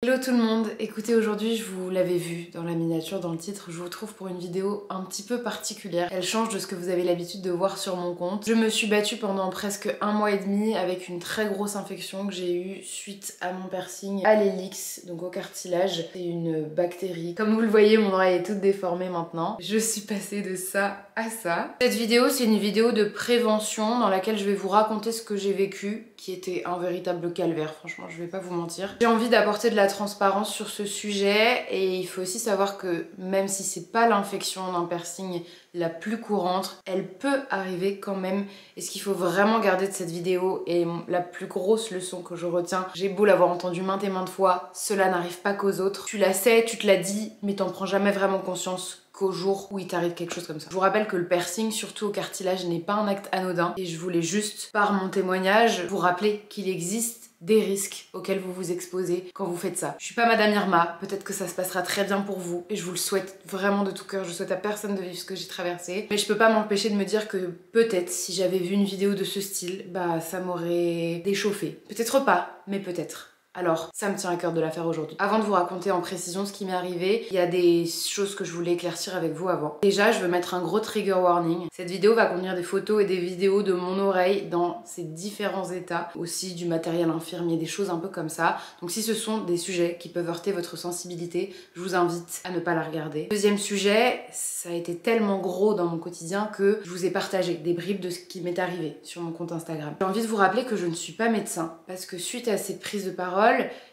Hello tout le monde, écoutez, aujourd'hui je vous l'avais vu dans la miniature, dans le titre, je vous retrouve pour une vidéo un petit peu particulière. Elle change de ce que vous avez l'habitude de voir sur mon compte. Je me suis battue pendant presque 1 mois et demi avec une très grosse infection que j'ai eue suite à mon piercing à l'hélix, donc au cartilage. C'est une bactérie. Comme vous le voyez, mon oreille est toute déformée maintenant. Je suis passée de ça à ça. Cette vidéo, c'est une vidéo de prévention dans laquelle je vais vous raconter ce que j'ai vécu, qui était un véritable calvaire, franchement, je vais pas vous mentir. J'ai envie d'apporter de la transparence sur ce sujet et il faut aussi savoir que même si c'est pas l'infection d'un piercing la plus courante, elle peut arriver quand même. Et ce qu'il faut vraiment garder de cette vidéo et la plus grosse leçon que je retiens, j'ai beau l'avoir entendu maintes et maintes fois, cela n'arrive pas qu'aux autres. Tu la sais, tu te l'as dit, mais t'en prends jamais vraiment conscience qu'au jour où il t'arrive quelque chose comme ça. Je vous rappelle que le piercing, surtout au cartilage, n'est pas un acte anodin et je voulais juste, par mon témoignage, vous rappeler qu'il existe des risques auxquels vous vous exposez quand vous faites ça. Je suis pas Madame Irma, peut-être que ça se passera très bien pour vous et je vous le souhaite vraiment de tout cœur, je souhaite à personne de vivre ce que j'ai traversé, mais je peux pas m'empêcher de me dire que peut-être si j'avais vu une vidéo de ce style, bah ça m'aurait déchauffé. Peut-être pas, mais peut-être. Alors, ça me tient à cœur de la faire aujourd'hui. Avant de vous raconter en précision ce qui m'est arrivé, il y a des choses que je voulais éclaircir avec vous avant. Déjà, je veux mettre un gros trigger warning. Cette vidéo va contenir des photos et des vidéos de mon oreille dans ses différents états, aussi du matériel infirmier, des choses un peu comme ça. Donc si ce sont des sujets qui peuvent heurter votre sensibilité, je vous invite à ne pas la regarder. Deuxième sujet, ça a été tellement gros dans mon quotidien que je vous ai partagé des bribes de ce qui m'est arrivé sur mon compte Instagram. J'ai envie de vous rappeler que je ne suis pas médecin, parce que suite à cette prise de parole,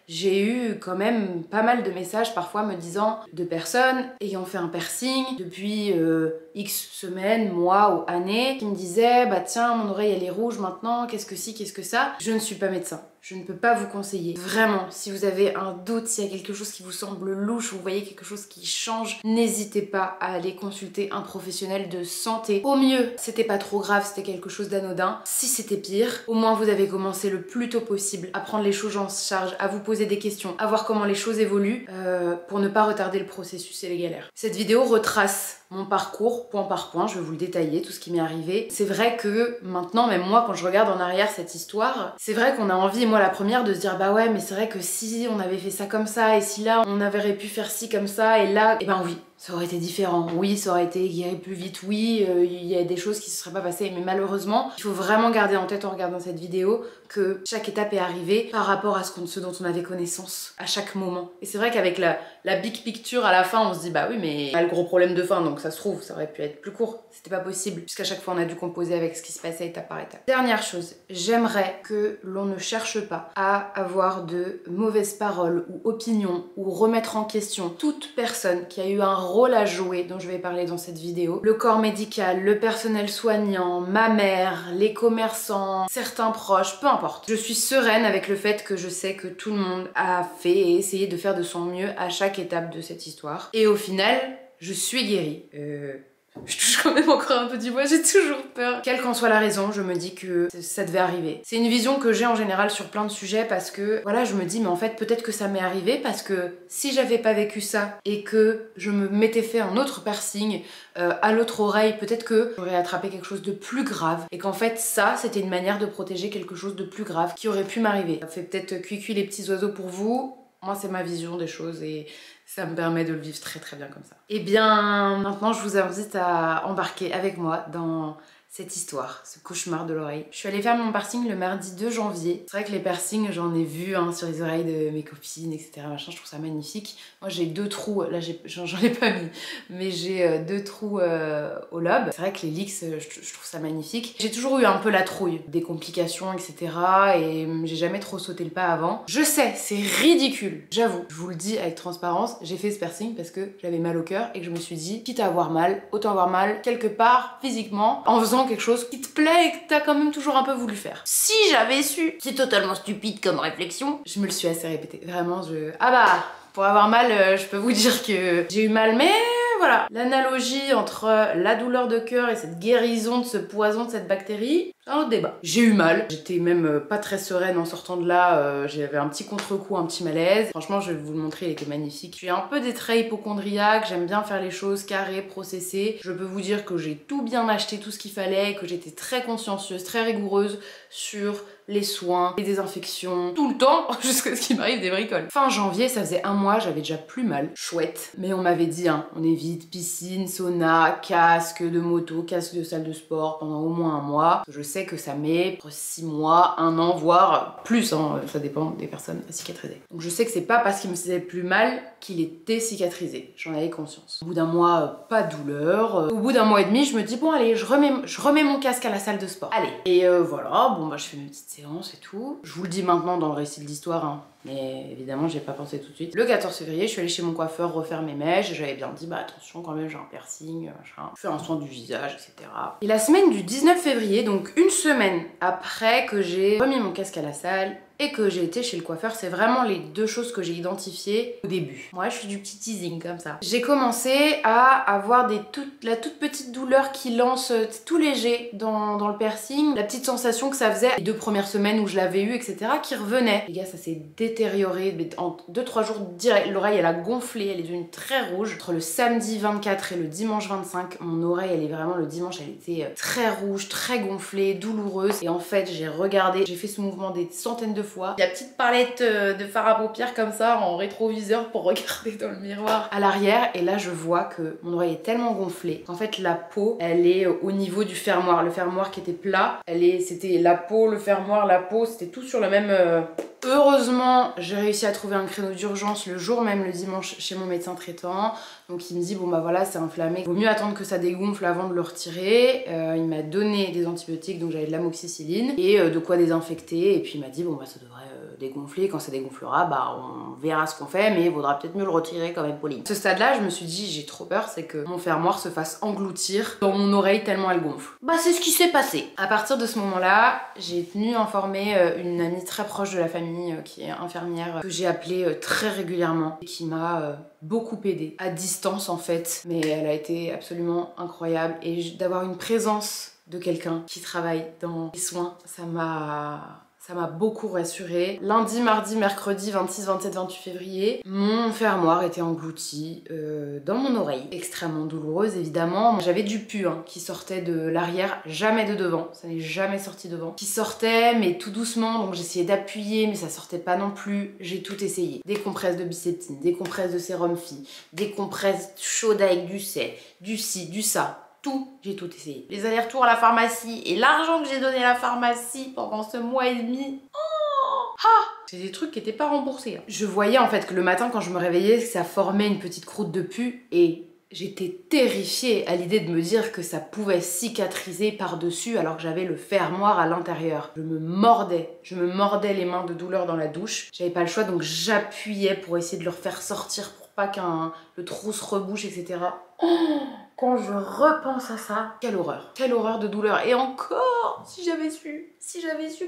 j'ai eu quand même pas mal de messages parfois me disant de personnes ayant fait un piercing depuis X semaines, mois ou années qui me disaient bah tiens mon oreille elle est rouge maintenant, qu'est-ce que si, qu'est-ce que ça. Je ne suis pas médecin. Je ne peux pas vous conseiller. Vraiment, si vous avez un doute, s'il y a quelque chose qui vous semble louche, vous voyez quelque chose qui change, n'hésitez pas à aller consulter un professionnel de santé. Au mieux, c'était pas trop grave, c'était quelque chose d'anodin. Si c'était pire, au moins vous avez commencé le plus tôt possible à prendre les choses en charge, à vous poser des questions, à voir comment les choses évoluent pour ne pas retarder le processus et les galères. Cette vidéo retrace mon parcours point par point, je vais vous le détailler, tout ce qui m'est arrivé. C'est vrai que maintenant, même moi, quand je regarde en arrière cette histoire, c'est vrai qu'on a envie, moi la première, de se dire bah ouais, mais c'est vrai que si on avait fait ça comme ça, et si là on avait pu faire ci comme ça, et là, et ben oui, ça aurait été différent. Oui, ça aurait été guéri plus vite. Oui, il y a des choses qui se seraient pas passées. Mais malheureusement, il faut vraiment garder en tête en regardant cette vidéo que chaque étape est arrivée par rapport à ce dont on avait connaissance à chaque moment. Et c'est vrai qu'avec la big picture à la fin, on se dit bah oui, mais on a le gros problème de fin, donc ça se trouve, ça aurait pu être plus court. C'était pas possible, puisqu'à chaque fois on a dû composer avec ce qui se passait étape par étape. Dernière chose, j'aimerais que l'on ne cherche pas à avoir de mauvaises paroles ou opinions ou remettre en question toute personne qui a eu un rôle à jouer dont je vais parler dans cette vidéo. Le corps médical, le personnel soignant, ma mère, les commerçants, certains proches, peu importe. Je suis sereine avec le fait que je sais que tout le monde a fait et essayé de faire de son mieux à chaque étape de cette histoire. Et au final, je suis guérie. Je touche quand même encore un peu du bois, j'ai toujours peur. Quelle qu'en soit la raison, je me dis que ça devait arriver. C'est une vision que j'ai en général sur plein de sujets parce que, voilà, je me dis, mais en fait, peut-être que ça m'est arrivé parce que si j'avais pas vécu ça et que je me m'étais fait un autre piercing à l'autre oreille, peut-être que j'aurais attrapé quelque chose de plus grave et qu'en fait, ça, c'était une manière de protéger quelque chose de plus grave qui aurait pu m'arriver. Ça fait peut-être cuicui les petits oiseaux pour vous. Moi, c'est ma vision des choses et ça me permet de le vivre très très bien comme ça. Et bien, maintenant, je vous invite à embarquer avec moi dans cette histoire, ce cauchemar de l'oreille. Je suis allée faire mon piercing le mardi 2 janvier. C'est vrai que les piercings, j'en ai vu sur les oreilles de mes copines, etc. Machin, je trouve ça magnifique. Moi, j'ai 2 trous, là, j'en ai pas mis, mais j'ai 2 trous au lobe. C'est vrai que les leaks, je trouve ça magnifique. J'ai toujours eu un peu la trouille, des complications, etc. Et j'ai jamais trop sauté le pas avant. Je sais, c'est ridicule, j'avoue. Je vous le dis avec transparence, j'ai fait ce piercing parce que j'avais mal au cœur et que je me suis dit, quitte à avoir mal, autant avoir mal quelque part, physiquement, en faisant quelque chose qui te plaît et que t'as quand même toujours un peu voulu faire. Si j'avais su, c'est totalement stupide comme réflexion, je me le suis assez répété. Vraiment, ah bah, pour avoir mal, je peux vous dire que j'ai eu mal, mais voilà. L'analogie entre la douleur de cœur et cette guérison de ce poison, de cette bactérie, c'est un autre débat. J'ai eu mal, j'étais même pas très sereine en sortant de là, j'avais un petit contre-coup, un petit malaise. Franchement, je vais vous le montrer, il était magnifique. Je suis un peu des traits hypochondriaques, j'aime bien faire les choses carrées, processées. Je peux vous dire que j'ai tout bien acheté, tout ce qu'il fallait, que j'étais très consciencieuse, très rigoureuse sur les soins, les désinfections, tout le temps, jusqu'à ce qu'il m'arrive des bricoles. Fin janvier, ça faisait un mois, j'avais déjà plus mal. Chouette. Mais on m'avait dit, hein, on évite piscine, sauna, casque de moto, casque de salle de sport pendant au moins un mois. Je sais que ça met 6 mois, 1 an, voire plus, hein, ça dépend des personnes à cicatriser. Donc je sais que c'est pas parce qu'il me faisait plus mal qu'il était cicatrisé. J'en avais conscience. Au bout d'un mois, pas de douleur. Au bout d'un mois et demi, je me dis, bon allez, je remets mon casque à la salle de sport. Allez. Et voilà, bon bah je fais mes petites séances et tout. Je vous le dis maintenant dans le récit de l'histoire, hein. Mais évidemment, j'ai pas pensé tout de suite. Le 14 février, je suis allée chez mon coiffeur refaire mes mèches. J'avais bien dit, bah attention quand même, j'ai un piercing, machin. Je fais un soin du visage, etc. Et la semaine du 19 février, donc une semaine après que j'ai remis mon casque à la salle et que j'ai été chez le coiffeur, c'est vraiment les deux choses que j'ai identifiées au début. Moi, je suis du petit teasing comme ça. J'ai commencé à avoir la toute petite douleur qui lance tout léger dans le piercing. La petite sensation que ça faisait les 2 premières semaines où je l'avais eu, etc. qui revenait. Les gars, ça s'est détérioré. En 2-3 jours direct, l'oreille elle a gonflé, elle est devenue très rouge. Entre le samedi 24 et le dimanche 25, mon oreille, elle est vraiment, le dimanche, elle était très rouge, très gonflée, douloureuse. Et en fait, j'ai regardé, j'ai fait ce mouvement des centaines de fois. La petite palette de fard à paupières comme ça en rétroviseur pour regarder dans le miroir à l'arrière. Et là, je vois que mon oreille est tellement gonflée qu'en fait, la peau, elle est au niveau du fermoir. Le fermoir qui était plat, c'était la peau, le fermoir, la peau, c'était tout sur le même... Heureusement, j'ai réussi à trouver un créneau d'urgence le jour même, le dimanche, chez mon médecin traitant. Donc il me dit, bon bah voilà, c'est inflammé, vaut mieux attendre que ça dégonfle avant de le retirer. Il m'a donné des antibiotiques, donc j'avais de l'amoxicilline et de quoi désinfecter. Et puis il m'a dit, bon bah ça devrait dégonfler, quand ça dégonflera, bah on verra ce qu'on fait, mais il vaudra peut-être mieux le retirer quand même, Pauline. À ce stade-là, je me suis dit, j'ai trop peur, c'est que mon fermoir se fasse engloutir dans mon oreille tellement elle gonfle. Bah c'est ce qui s'est passé. À partir de ce moment-là, j'ai tenu à informer une amie très proche de la famille qui est infirmière, que j'ai appelée très régulièrement et qui m'a beaucoup aidée, à distance en fait, mais elle a été absolument incroyable et d'avoir une présence de quelqu'un qui travaille dans les soins, ça m'a beaucoup rassurée. Lundi, mardi, mercredi, 26, 27, 28 février, mon fermoir était englouti dans mon oreille. Extrêmement douloureuse, évidemment. J'avais du pus qui sortait de l'arrière, jamais de devant. Ça n'est jamais sorti devant. Qui sortait, mais tout doucement. Donc j'essayais d'appuyer, mais ça sortait pas non plus. J'ai tout essayé. Des compresses de biceptine, des compresses de sérum phi, des compresses chaudes avec du sel, du ci, du ça. Tout, j'ai tout essayé. Les allers-retours à la pharmacie et l'argent que j'ai donné à la pharmacie pendant ce mois et demi. Oh ah, c'est des trucs qui n'étaient pas remboursés. Je voyais en fait que le matin quand je me réveillais, ça formait une petite croûte de pus et j'étais terrifiée à l'idée de me dire que ça pouvait cicatriser par-dessus alors que j'avais le fermoir à l'intérieur. Je me mordais les mains de douleur dans la douche. J'avais pas le choix donc j'appuyais pour essayer de le faire sortir pour pas le trou se rebouche, etc. Oh, quand je repense à ça, quelle horreur de douleur. Et encore, si j'avais su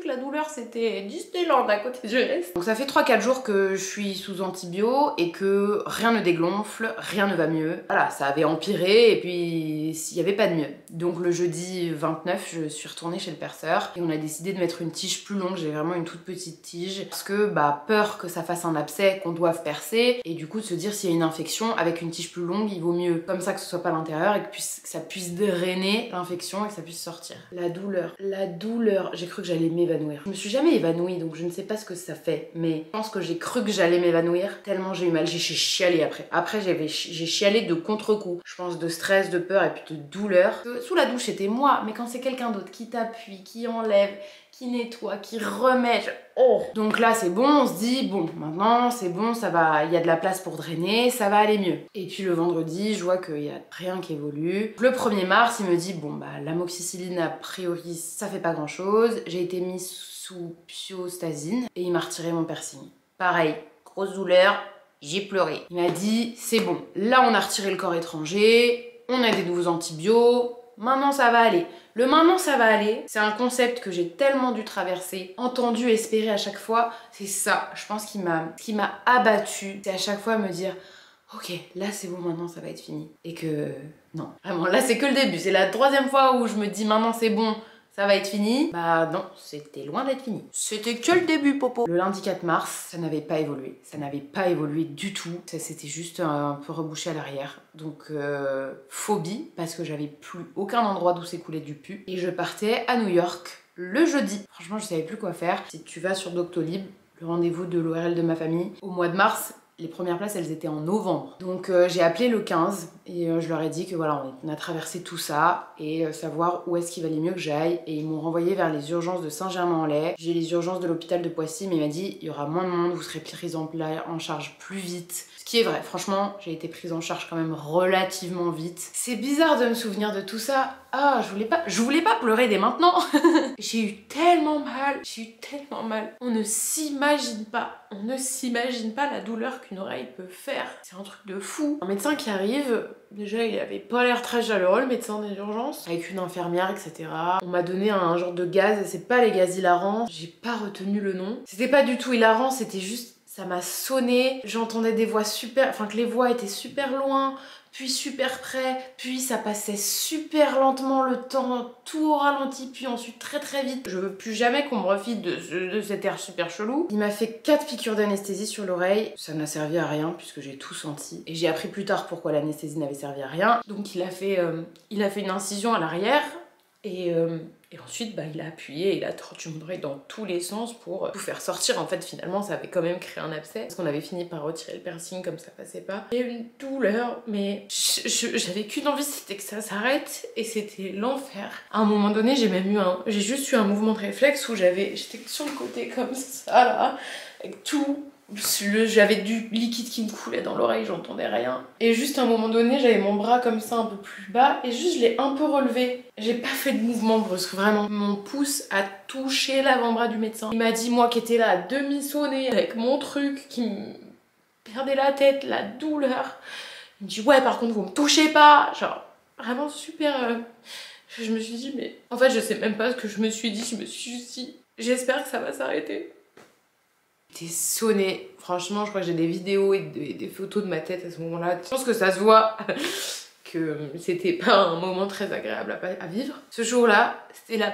que la douleur c'était Disneyland à côté du reste. Donc ça fait 3-4 jours que je suis sous antibio et que rien ne dégonfle, rien ne va mieux. Voilà, ça avait empiré et puis il n'y avait pas de mieux. Donc le jeudi 29, je suis retournée chez le perceur et on a décidé de mettre une tige plus longue. J'ai vraiment une toute petite tige parce que bah peur que ça fasse un abcès, qu'on doive percer et du coup de se dire s'il y a une infection avec une tige plus longue, il vaut mieux comme ça que ce soit pas à l'intérieur et que ça puisse drainer l'infection et que ça puisse sortir. La douleur, j'ai cru que j'allais m'évanouir. Je me suis jamais évanouie donc je ne sais pas ce que ça fait, mais je pense que j'ai cru que j'allais m'évanouir tellement j'ai eu mal. J'ai chialé après. Après j'ai chialé de contre-coup. Je pense de stress, de peur et puis de douleur. Sous la douche c'était moi, mais quand c'est quelqu'un d'autre qui t'appuie, qui enlève, qui nettoie, qui remet. Oh. Donc là c'est bon, on se dit bon maintenant c'est bon, ça va, il y a de la place pour drainer, ça va aller mieux. Et puis le vendredi je vois qu'il y a rien qui évolue. Le 1er mars il me dit bon bah l'amoxicilline a priori ça fait pas grand chose. J'ai été mise sous pyostasine et il m'a retiré mon piercing. Pareil, grosse douleur, j'ai pleuré. Il m'a dit c'est bon, là on a retiré le corps étranger, on a des nouveaux antibiotiques. Maintenant ça va aller. Le maintenant ça va aller, c'est un concept que j'ai tellement dû traverser, entendu, espérer à chaque fois. C'est ça, je pense, qui m'a abattue. C'est à chaque fois me dire ok, là c'est bon, maintenant ça va être fini. Et que non, vraiment, là c'est que le début. C'est la 3e fois où je me dis maintenant c'est bon, ça va être fini. Bah non, c'était loin d'être fini. C'était que le début, popo. Le lundi 4 mars, ça n'avait pas évolué. Ça n'avait pas évolué du tout. Ça s'était juste un peu rebouché à l'arrière. Donc phobie, parce que j'avais plus aucun endroit d'où s'écoulait du pus. Et je partais à New York le jeudi. Franchement, je savais plus quoi faire. Si tu vas sur Doctolib, le rendez-vous de l'ORL de ma famille, au mois de mars, les premières places elles étaient en novembre. Donc j'ai appelé le 15 et je leur ai dit que voilà, on a traversé tout ça et savoir où est-ce qu'il valait mieux que j'aille. Et ils m'ont renvoyé vers les urgences de Saint-Germain-en-Laye. J'ai les urgences de l'hôpital de Poissy, mais il m'a dit il y aura moins de monde, vous serez prise en charge plus vite. Ce qui est vrai, franchement, j'ai été prise en charge quand même relativement vite. C'est bizarre de me souvenir de tout ça. Ah, je voulais pas pleurer dès maintenant. J'ai eu tellement mal. On ne s'imagine pas la douleur qu'une oreille peut faire. C'est un truc de fou. Un médecin qui arrive, déjà il avait pas l'air très chaleureux, le médecin des urgences, avec une infirmière, etc. On m'a donné un genre de gaz, c'est pas les gaz hilarants, j'ai pas retenu le nom. C'était pas du tout hilarant, c'était juste, ça m'a sonné, j'entendais des voix que les voix étaient super loin, puis super près, puis ça passait super lentement le temps, tout au ralenti, puis ensuite très très vite. Je veux plus jamais qu'on me refile de cet air super chelou. Il m'a fait 4 piqûres d'anesthésie sur l'oreille, ça n'a servi à rien puisque j'ai tout senti. Et j'ai appris plus tard pourquoi l'anesthésie n'avait servi à rien. Donc il a fait une incision à l'arrière et ensuite il a appuyé et il a tordu mon oreille dans tous les sens pour tout faire sortir. En fait finalement ça avait quand même créé un abcès parce qu'on avait fini par retirer le piercing comme ça passait pas. Il y a eu une douleur mais j'avais qu'une envie, c'était que ça s'arrête et c'était l'enfer. À un moment donné j'ai juste eu un mouvement de réflexe où j'étais sur le côté comme ça là avec tout. J'avais du liquide qui me coulait dans l'oreille, j'entendais rien. Et juste à un moment donné, j'avais mon bras comme ça un peu plus bas et juste je l'ai un peu relevé. J'ai pas fait de mouvement brusque, vraiment. Mon pouce a touché l'avant-bras du médecin. Il m'a dit, moi qui étais là à demi sonné avec mon truc, qui me perdait la tête, la douleur. Il me dit, ouais par contre vous me touchez pas. Genre vraiment super... Je me suis dit, mais... En fait je sais même pas ce que je me suis dit, je me suis juste dit, j'espère que ça va s'arrêter. J'étais sonnée, franchement je crois que j'ai des vidéos et des photos de ma tête à ce moment-là. Je pense que ça se voit que c'était pas un moment très agréable à vivre. Ce jour-là, c'était la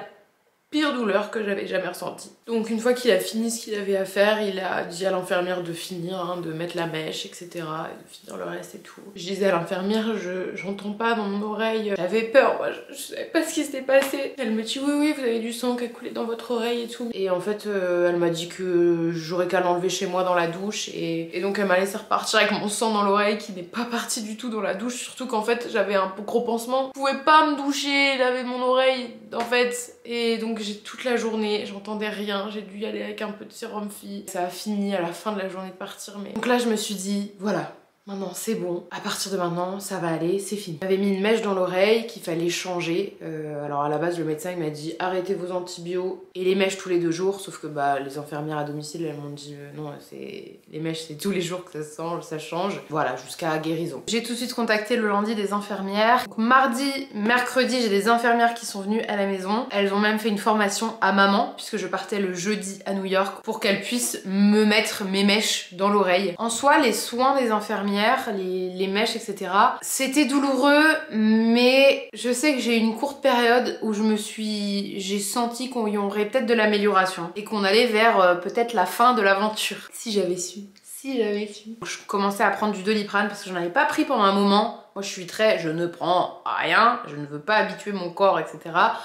pire douleur que j'avais jamais ressentie. Donc une fois qu'il a fini ce qu'il avait à faire, il a dit à l'infirmière de finir, de mettre la mèche, etc. et de finir le reste et tout. Je disais à l'infirmière, j'entends pas dans mon oreille. J'avais peur, moi, je savais pas ce qui s'était passé. Elle me dit oui, vous avez du sang qui a coulé dans votre oreille et tout. Et en fait, elle m'a dit que j'aurais qu'à l'enlever chez moi dans la douche. Et donc elle m'a laissé repartir avec mon sang dans l'oreille qui n'est pas parti du tout dans la douche. Surtout qu'en fait, j'avais un gros pansement. Je pouvais pas me doucher, laver mon oreille, en fait. Et donc j'ai toute la journée, j'entendais rien, j'ai dû y aller avec un peu de sérum fille. Ça a fini à la fin de la journée de partir, mais... Donc là je me suis dit, voilà, maintenant c'est bon, à partir de maintenant ça va aller, c'est fini. J'avais mis une mèche dans l'oreille qu'il fallait changer. Alors à la base le médecin il m'a dit arrêtez vos antibiotiques et les mèches tous les 2 jours, sauf que les infirmières à domicile elles m'ont dit non, les mèches c'est tous les jours que ça change. Voilà, jusqu'à guérison. J'ai tout de suite contacté le lundi des infirmières. Donc mardi, mercredi j'ai des infirmières qui sont venues à la maison. Elles ont même fait une formation à maman puisque je partais le jeudi à New York pour qu'elles puissent me mettre mes mèches dans l'oreille. En soi les soins des infirmières, les mèches, etc. C'était douloureux, mais je sais que j'ai eu une courte période où j'ai senti qu'on y aurait peut-être de l'amélioration et qu'on allait vers peut-être la fin de l'aventure. Si j'avais su. Je commençais à prendre du Doliprane parce que j'en avais pas pris pendant un moment. Moi je ne prends rien, je ne veux pas habituer mon corps, etc.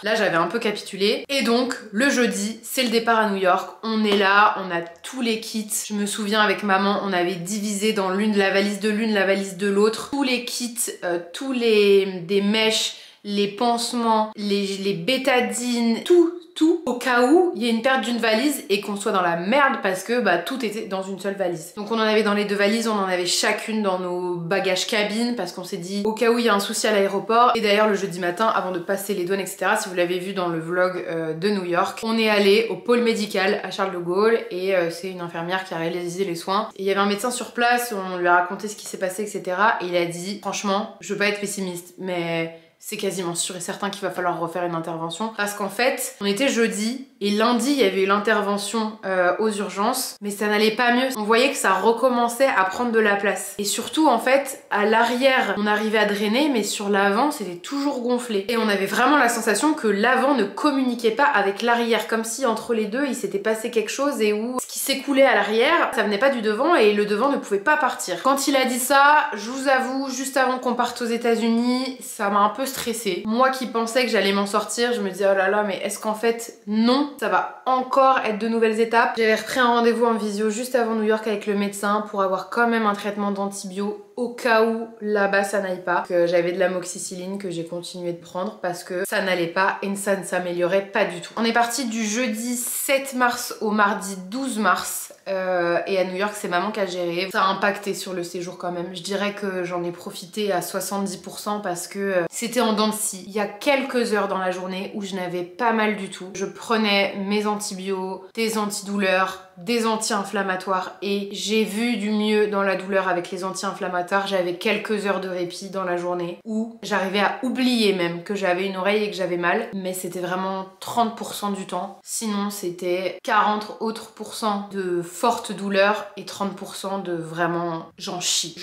Là j'avais un peu capitulé. Et donc le jeudi, c'est le départ à New York. On est là, on a tous les kits. Je me souviens avec maman, on avait divisé dans la valise de l'une, la valise de l'autre. Tous les kits, des mèches, les pansements, les bétadines, tout au cas où il y a une perte d'une valise et qu'on soit dans la merde parce que tout était dans une seule valise. Donc on en avait dans les 2 valises, on en avait chacune dans nos bagages cabine parce qu'on s'est dit au cas où il y a un souci à l'aéroport. Et d'ailleurs le jeudi matin avant de passer les douanes, etc., si vous l'avez vu dans le vlog de New York, on est allé au pôle médical à Charles de Gaulle et c'est une infirmière qui a réalisé les soins. Et il y avait un médecin sur place, on lui a raconté ce qui s'est passé, etc. Et il a dit franchement, je veux pas être pessimiste mais c'est quasiment sûr et certain qu'il va falloir refaire une intervention parce qu'en fait on était jeudi et lundi il y avait eu l'intervention aux urgences mais ça n'allait pas mieux, on voyait que ça recommençait à prendre de la place et surtout en fait à l'arrière on arrivait à drainer mais sur l'avant c'était toujours gonflé et on avait vraiment la sensation que l'avant ne communiquait pas avec l'arrière, comme si entre les deux il s'était passé quelque chose et où ce qui s'écoulait à l'arrière ça venait pas du devant et le devant ne pouvait pas partir. Quand il a dit ça, je vous avoue, juste avant qu'on parte aux États-Unis, ça m'a un peu stressé stressée. Moi qui pensais que j'allais m'en sortir, je me disais oh là là, mais est-ce qu'en fait non, ça va encore être de nouvelles étapes. J'avais repris un rendez-vous en visio juste avant New York avec le médecin pour avoir quand même un traitement d'antibio au cas où là-bas ça n'aille pas. J'avais de l'amoxicilline que j'ai continué de prendre parce que ça n'allait pas et ça ne s'améliorait pas du tout. On est parti du jeudi 7 mars au mardi 12 mars et à New York c'est maman qui a géré. Ça a impacté sur le séjour quand même. Je dirais que j'en ai profité à 70% parce que c'était en dents de scie. Il y a quelques heures dans la journée où je n'avais pas mal du tout. Je prenais mes antibiotiques, des antidouleurs, des anti-inflammatoires et j'ai vu du mieux dans la douleur avec les anti-inflammatoires. J'avais quelques heures de répit dans la journée où j'arrivais à oublier même que j'avais une oreille et que j'avais mal, mais c'était vraiment 30% du temps. Sinon c'était 40 autres % de fortes douleurs et 30% de vraiment j'en chie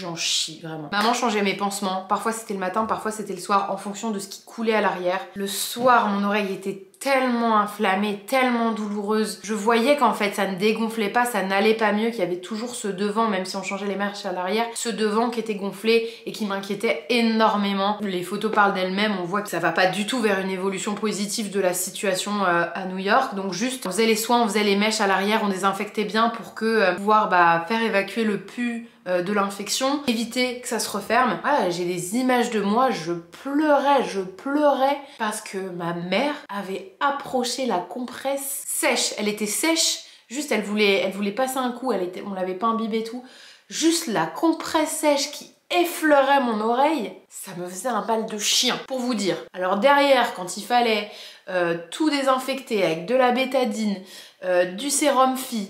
vraiment. Maman changeait mes pansements, parfois c'était le matin, parfois c'était le soir en fonction de ce qui coulait à l'arrière. Le soir mon oreille était tellement inflammée, tellement douloureuse. Je voyais qu'en fait ça ne dégonflait pas, ça n'allait pas mieux, qu'il y avait toujours ce devant, même si on changeait les marches à l'arrière, ce devant qui était gonflé et qui m'inquiétait énormément. Les photos parlent d'elles-mêmes, on voit que ça va pas du tout vers une évolution positive de la situation à New York. Donc juste, on faisait les soins, on faisait les mèches à l'arrière, on désinfectait bien pour que pouvoir faire évacuer le pus de l'infection, éviter que ça se referme. Ah, j'ai des images de moi, je pleurais parce que ma mère avait approché la compresse sèche. Elle était sèche, juste elle voulait passer un coup, on l'avait pas imbibée et tout. Juste la compresse sèche qui effleurait mon oreille, ça me faisait un mal de chien, pour vous dire. Alors derrière, quand il fallait tout désinfecter avec de la bétadine, du sérum Phi,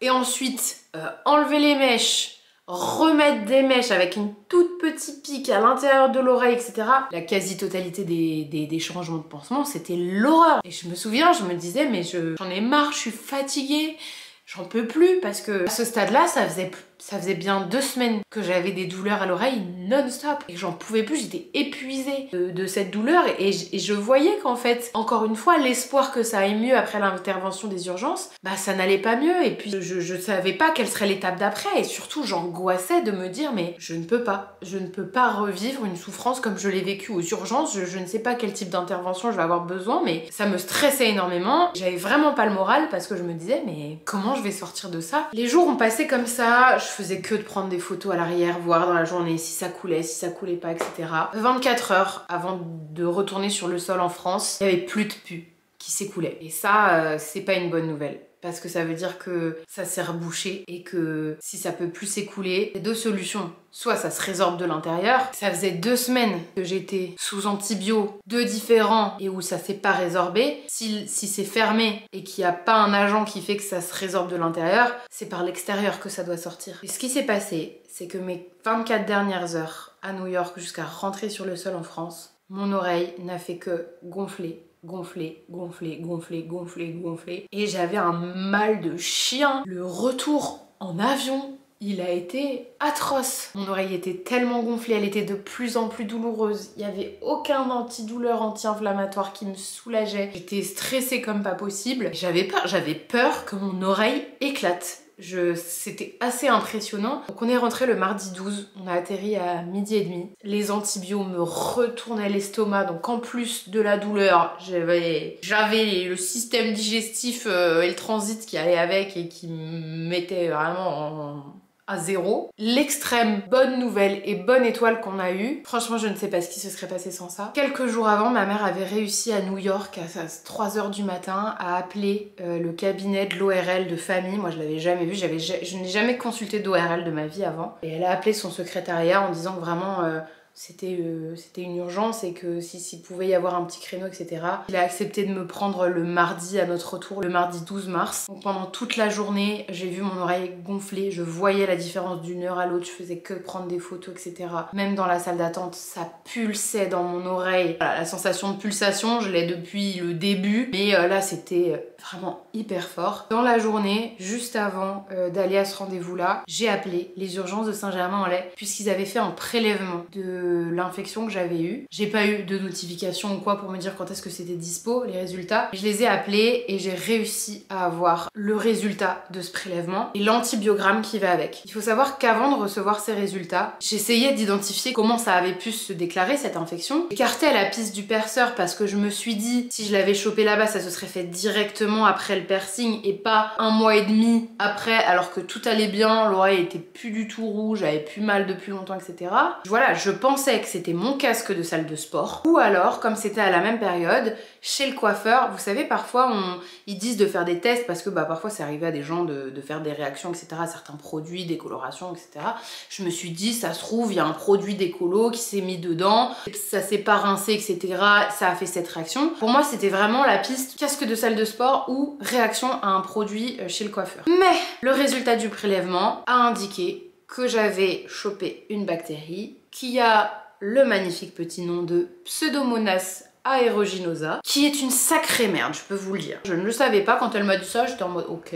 et ensuite enlever les mèches, remettre des mèches avec une toute petite pique à l'intérieur de l'oreille, etc. La quasi-totalité des changements de pansement, c'était l'horreur. Et je me souviens, je me disais, mais j'en ai marre, je suis fatiguée, j'en peux plus, parce que à ce stade-là, ça faisait bien 2 semaines que j'avais des douleurs à l'oreille non-stop et que j'en pouvais plus, j'étais épuisée de cette douleur et je voyais qu'en fait, encore une fois, l'espoir que ça aille mieux après l'intervention des urgences, bah ça n'allait pas mieux et puis je savais pas quelle serait l'étape d'après et surtout j'angoissais de me dire mais je ne peux pas revivre une souffrance comme je l'ai vécue aux urgences, je ne sais pas quel type d'intervention je vais avoir besoin mais ça me stressait énormément, j'avais vraiment pas le moral parce que je me disais mais comment je vais sortir de ça? Les jours ont passé comme ça, je faisais que de prendre des photos à l'arrière, voir dans la journée si ça coulait pas, etc. 24 heures avant de retourner sur le sol en France, il n'y avait plus de pus qui s'écoulait. Et ça, c'est pas une bonne nouvelle. Parce que ça veut dire que ça s'est rebouché et que si ça peut plus s'écouler, il y a 2 solutions. Soit ça se résorbe de l'intérieur. Ça faisait 2 semaines que j'étais sous antibio, 2 différents et où ça s'est pas résorbé. Si c'est fermé et qu'il n'y a pas un agent qui fait que ça se résorbe de l'intérieur, c'est par l'extérieur que ça doit sortir. Et ce qui s'est passé, c'est que mes 24 dernières heures à New York jusqu'à rentrer sur le sol en France, mon oreille n'a fait que gonfler. Et j'avais un mal de chien. Le retour en avion, il a été atroce. Mon oreille était tellement gonflée, elle était de plus en plus douloureuse. Il n'y avait aucun antidouleur, anti-inflammatoire qui me soulageait. J'étais stressée comme pas possible. J'avais peur que mon oreille éclate. C'était assez impressionnant. Donc on est rentré le mardi 12, on a atterri à 12h30. Les antibiotiques me retournaient l'estomac, donc en plus de la douleur, j'avais le système digestif et le transit qui allait avec et qui me mettait vraiment à zéro. L'extrême bonne nouvelle et bonne étoile qu'on a eue, franchement je ne sais pas ce qui se serait passé sans ça. Quelques jours avant, ma mère avait réussi à New York à 3 h du matin à appeler le cabinet de l'ORL de famille. Moi je l'avais jamais vu, je n'ai jamais consulté d'ORL de ma vie avant. Et elle a appelé son secrétariat en disant que vraiment c'était une urgence et que s'il pouvait y avoir un petit créneau, etc. Il a accepté de me prendre le mardi à notre retour, le mardi 12 mars. Donc pendant toute la journée, j'ai vu mon oreille gonfler, je voyais la différence d'une heure à l'autre, je faisais que prendre des photos, etc. Même dans la salle d'attente, ça pulsait dans mon oreille. Voilà, la sensation de pulsation, je l'ai depuis le début, mais là c'était vraiment hyper fort. Dans la journée, juste avant d'aller à ce rendez-vous-là, j'ai appelé les urgences de Saint-Germain-en-Laye puisqu'ils avaient fait un prélèvement de de l'infection que j'avais eue. J'ai pas eu de notification ou quoi pour me dire quand est-ce que c'était dispo, les résultats. Je les ai appelés et j'ai réussi à avoir le résultat de ce prélèvement et l'antibiogramme qui va avec. Il faut savoir qu'avant de recevoir ces résultats, j'essayais d'identifier comment ça avait pu se déclarer cette infection. J'écartais la piste du perceur parce que je me suis dit si je l'avais chopé là-bas, ça se serait fait directement après le piercing et pas un mois et demi après, alors que tout allait bien, l'oreille était plus du tout rouge, j'avais plus mal depuis longtemps, etc. Voilà, je pensais que c'était mon casque de salle de sport. Ou alors, comme c'était à la même période, chez le coiffeur, vous savez, parfois ils disent de faire des tests parce que parfois c'est arrivé à des gens de faire des réactions, etc. à certains produits, des colorations, etc. Je me suis dit, ça se trouve, il y a un produit d'écolo qui s'est mis dedans, ça s'est pas rincé, etc. Ça a fait cette réaction. Pour moi, c'était vraiment la piste casque de salle de sport ou réaction à un produit chez le coiffeur. Mais le résultat du prélèvement a indiqué que j'avais chopé une bactérie qui a le magnifique petit nom de Pseudomonas aeruginosa, qui est une sacrée merde, je peux vous le dire. Je ne le savais pas quand elle m'a dit ça, j'étais en mode ok,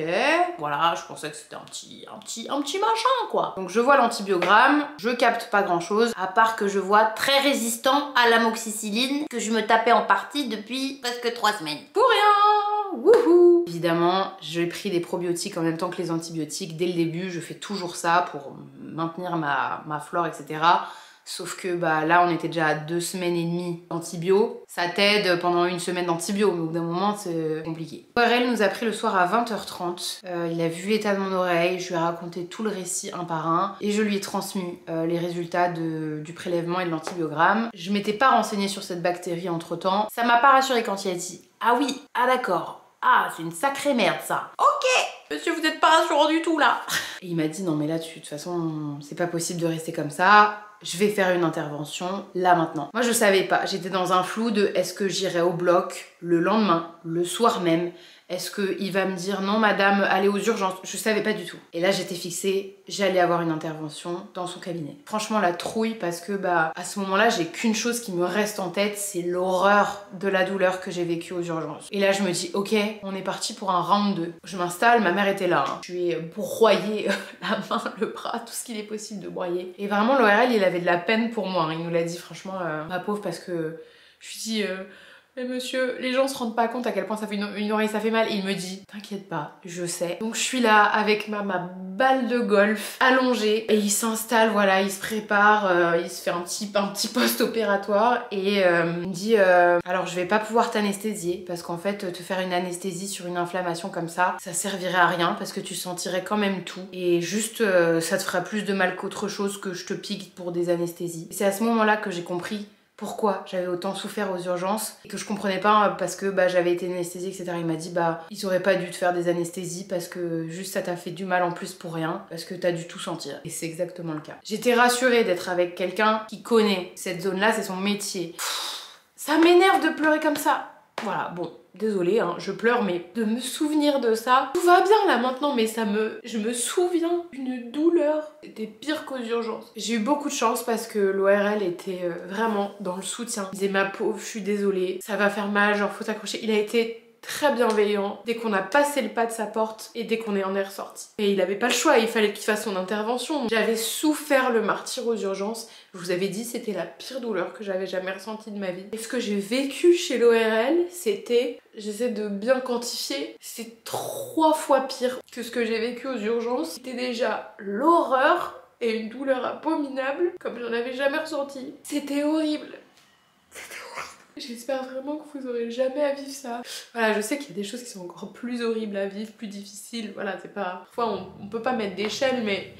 voilà, je pensais que c'était un petit machin quoi. Donc je vois l'antibiogramme, je capte pas grand chose, à part que je vois très résistant à l'amoxicilline que je me tapais en partie depuis presque 3 semaines. Pour rien. Wouhou! Évidemment, j'ai pris des probiotiques en même temps que les antibiotiques. Dès le début, je fais toujours ça pour maintenir ma flore, etc. Sauf que là, on était déjà à 2 semaines et demie d'antibio. Ça t'aide pendant 1 semaine d'antibio, mais au bout d'un moment, c'est compliqué. ORL nous a pris le soir à 20h30. Il a vu l'état de mon oreille, je lui ai raconté tout le récit un par un et je lui ai transmis les résultats du prélèvement et de l'antibiogramme. Je m'étais pas renseignée sur cette bactérie entre-temps. Ça m'a pas rassurée quand il a dit « Ah oui, ah d'accord, ah c'est une sacrée merde ça. Ok, monsieur, vous êtes pas rassurant du tout là. » Et il m'a dit « Non mais là, de toute façon, c'est pas possible de rester comme ça. Je vais faire une intervention là maintenant. » Moi je savais pas, j'étais dans un flou de est-ce que j'irai au bloc le lendemain, le soir même, est-ce qu'il va me dire non madame, allez aux urgences, je savais pas du tout. Et là j'étais fixée, j'allais avoir une intervention dans son cabinet. Franchement la trouille parce que à ce moment-là j'ai qu'une chose qui me reste en tête, c'est l'horreur de la douleur que j'ai vécue aux urgences. Et là je me dis ok, on est parti pour un round 2. Je m'installe, ma mère était là, hein. Je lui ai broyé la main, le bras, tout ce qu'il est possible de broyer. Et vraiment l'ORL il avait de la peine pour moi, hein. Il nous l'a dit franchement, ma pauvre, parce que je lui dis mais monsieur, les gens se rendent pas compte à quel point ça fait une oreille, ça fait mal. Et il me dit, t'inquiète pas, je sais. Donc je suis là avec ma balle de golf allongée et il s'installe, voilà, il se prépare, il se fait un petit post-opératoire et il me dit alors je vais pas pouvoir t'anesthésier parce qu'en fait te faire une anesthésie sur une inflammation comme ça servirait à rien parce que tu sentirais quand même tout et juste ça te fera plus de mal qu'autre chose que je te pique pour des anesthésies. C'est à ce moment-là que j'ai compris pourquoi j'avais autant souffert aux urgences et que je comprenais pas parce que j'avais été anesthésiée, etc. Il m'a dit ils auraient pas dû te faire des anesthésies parce que juste ça t'a fait du mal en plus pour rien, parce que t'as dû tout sentir. Et c'est exactement le cas. J'étais rassurée d'être avec quelqu'un qui connaît cette zone-là, c'est son métier. Ça m'énerve de pleurer comme ça. Voilà, bon, désolée, hein, je pleure, mais de me souvenir de ça, tout va bien là maintenant, mais je me souviens d'une douleur, c'était pire qu'aux urgences. J'ai eu beaucoup de chance parce que l'ORL était vraiment dans le soutien. Il disait ma pauvre, je suis désolée, ça va faire mal, genre faut t'accrocher. Il a été très bienveillant dès qu'on a passé le pas de sa porte et dès qu'on en est ressorti. Et il avait pas le choix, il fallait qu'il fasse son intervention. J'avais souffert le martyre aux urgences. Je vous avais dit, c'était la pire douleur que j'avais jamais ressentie de ma vie. Et ce que j'ai vécu chez l'ORL, c'était, j'essaie de bien quantifier, c'est 3 fois pire que ce que j'ai vécu aux urgences. C'était déjà l'horreur et une douleur abominable comme j'en avais jamais ressenti. C'était horrible. C'était horrible. J'espère vraiment que vous aurez jamais à vivre ça. Voilà, je sais qu'il y a des choses qui sont encore plus horribles à vivre, plus difficiles. Voilà, c'est pas... Parfois, on peut pas mettre d'échelle, mais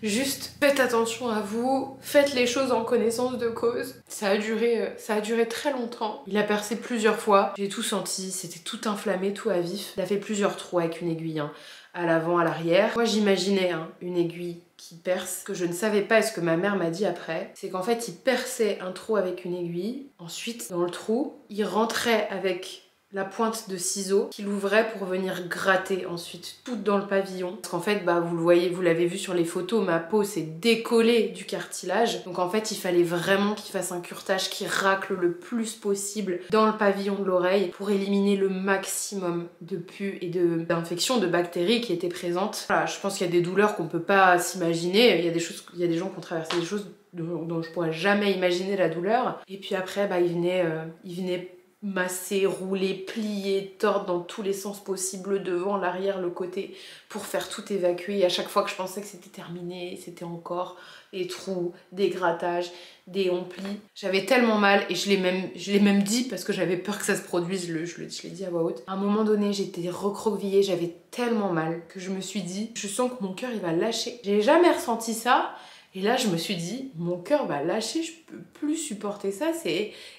juste faites attention à vous. Faites les choses en connaissance de cause. Ça a duré très longtemps. Il a percé plusieurs fois. J'ai tout senti, c'était tout inflammé, tout à vif. Il a fait plusieurs trous avec une aiguille, hein, à l'avant, à l'arrière. Moi, j'imaginais une aiguille qui perce. Ce que je ne savais pas et ce que ma mère m'a dit après, c'est qu'en fait il perçait un trou avec une aiguille, ensuite dans le trou il rentrait avec la pointe de ciseaux qu'il ouvrait pour venir gratter ensuite tout dans le pavillon. Parce qu'en fait, bah, vous le voyez, vous l'avez vu sur les photos, ma peau s'est décollée du cartilage. Donc en fait, il fallait vraiment qu'il fasse un curetage qui racle le plus possible dans le pavillon de l'oreille pour éliminer le maximum de pus et d'infections, de bactéries qui étaient présentes. Voilà, je pense qu'il y a des douleurs qu'on peut pas s'imaginer. Il y a des gens qui ont traversé des choses dont je pourrais jamais imaginer la douleur. Et puis après, bah, il venait masser, rouler, plier, tordre dans tous les sens possibles, devant, l'arrière, le côté, pour faire tout évacuer. Et à chaque fois que je pensais que c'était terminé, c'était encore des trous, des grattages, des omplis. J'avais tellement mal, et je l'ai même dit parce que j'avais peur que ça se produise, je l'ai dit à voix haute. À un moment donné, j'étais recroquevillée, j'avais tellement mal que je me suis dit, je sens que mon cœur il va lâcher. J'ai jamais ressenti ça. Et là, je me suis dit, mon cœur va lâcher, je peux plus supporter ça.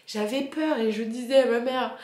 J'avais peur et je disais à ma mère,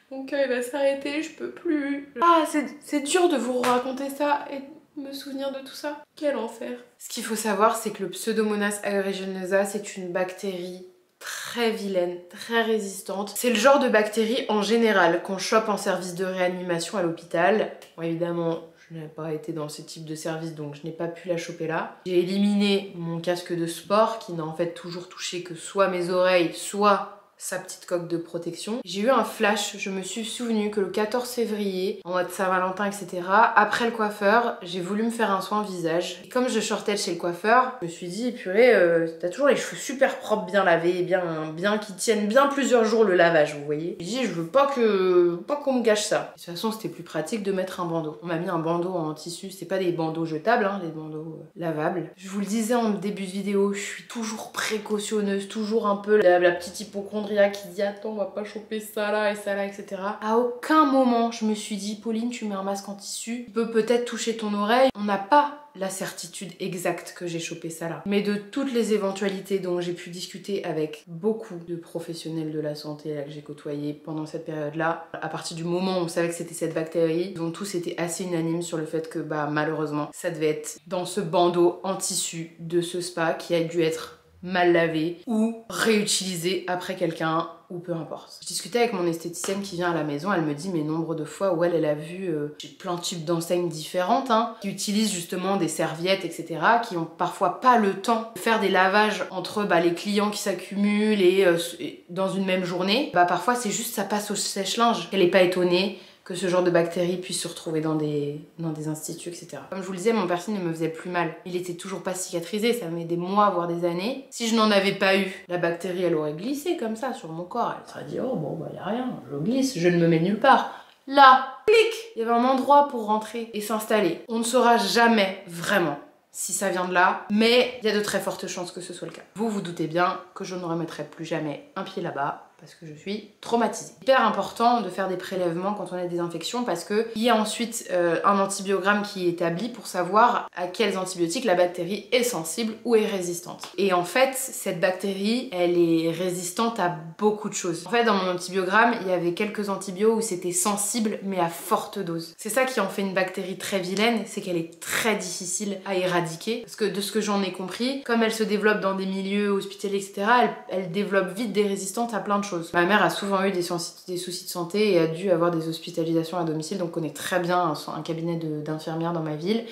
mon cœur il va s'arrêter, je peux plus. Ah, c'est dur de vous raconter ça et de me souvenir de tout ça. Quel enfer. Ce qu'il faut savoir, c'est que le Pseudomonas aeruginosa, c'est une bactérie très vilaine, très résistante. C'est le genre de bactérie en général qu'on chope en service de réanimation à l'hôpital. Bon, évidemment, je n'ai pas été dans ce type de service, donc je n'ai pas pu la choper là. J'ai éliminé mon casque de sport qui n'a en fait toujours touché que soit mes oreilles, soit sa petite coque de protection. J'ai eu un flash, je me suis souvenu que le 14 février, en mode Saint-Valentin, etc., après le coiffeur, j'ai voulu me faire un soin visage. Et comme je sortais de chez le coiffeur, je me suis dit, purée, t'as toujours les cheveux super propres, bien lavés, bien qui tiennent bien plusieurs jours le lavage, vous voyez. J'ai dit, je veux pas qu'on me gâche ça. De toute façon, c'était plus pratique de mettre un bandeau. On m'a mis un bandeau en tissu, c'est pas des bandeaux jetables, hein, des bandeaux lavables. Je vous le disais en début de vidéo, je suis toujours précautionneuse, toujours un peu la petite hypochondrie qui dit attends on va pas choper ça là et ça là, etc. À aucun moment je me suis dit Pauline tu mets un masque en tissu, tu peux peut-être toucher ton oreille. On n'a pas la certitude exacte que j'ai chopé ça là. Mais de toutes les éventualités dont j'ai pu discuter avec beaucoup de professionnels de la santé là, que j'ai côtoyés pendant cette période-là, à partir du moment où on savait que c'était cette bactérie, ils ont tous été assez unanimes sur le fait que bah malheureusement ça devait être dans ce bandeau en tissu de ce spa qui a dû être mal lavé ou réutilisé après quelqu'un ou peu importe. Je discutais avec mon esthéticienne qui vient à la maison, elle me dit mais nombre de fois où elle a vu plein de types d'enseignes différentes qui utilisent justement des serviettes etc. qui ont parfois pas le temps de faire des lavages entre les clients qui s'accumulent et dans une même journée. Parfois c'est juste ça passe au sèche-linge. Elle est pas étonnée que ce genre de bactéries puisse se retrouver dans des instituts, etc. Comme je vous le disais, mon piercing ne me faisait plus mal. Il était toujours pas cicatrisé, ça met des mois, voire des années. Si je n'en avais pas eu, la bactérie, elle aurait glissé comme ça sur mon corps. Elle serait dit, oh bon, y a rien, je glisse, je ne me mets nulle part. Là, clic, il y avait un endroit pour rentrer et s'installer. On ne saura jamais vraiment si ça vient de là, mais il y a de très fortes chances que ce soit le cas. Vous vous doutez bien que je ne remettrai plus jamais un pied là-bas, parce que je suis traumatisée. Hyper important de faire des prélèvements quand on a des infections parce que il y a ensuite un antibiogramme qui est établi pour savoir à quels antibiotiques la bactérie est sensible ou est résistante. Et en fait, cette bactérie, elle est résistante à beaucoup de choses. En fait, dans mon antibiogramme, il y avait quelques antibiotiques où c'était sensible mais à forte dose. C'est ça qui en fait une bactérie très vilaine, c'est qu'elle est très difficile à éradiquer. Parce que de ce que j'en ai compris, comme elle se développe dans des milieux hospitaliers, etc., elle développe vite des résistances à plein de choses. Ma mère a souvent eu des soucis de santé et a dû avoir des hospitalisations à domicile, donc on connaît très bien un cabinet d'infirmières dans ma ville.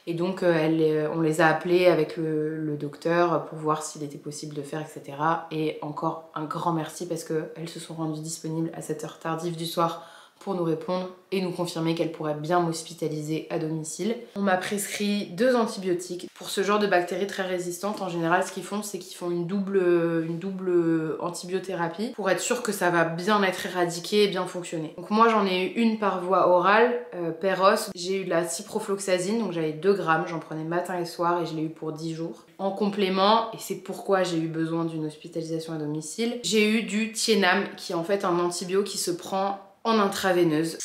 Et donc on les a appelés avec le docteur pour voir s'il était possible de faire, etc. Et encore un grand merci parce qu'elles se sont rendues disponibles à cette heure tardive du soir pour nous répondre et nous confirmer qu'elle pourrait bien m'hospitaliser à domicile. On m'a prescrit 2 antibiotiques. Pour ce genre de bactéries très résistantes, en général, ce qu'ils font, c'est qu'ils font une double antibiothérapie pour être sûr que ça va bien être éradiqué et bien fonctionner. Donc moi, j'en ai eu une par voie orale, Péros. J'ai eu de la ciprofloxacine, donc j'avais 2 grammes, j'en prenais matin et soir et je l'ai eu pour 10 jours. En complément, et c'est pourquoi j'ai eu besoin d'une hospitalisation à domicile, j'ai eu du Thiénam, qui est en fait un antibio qui se prend en intraveineuse,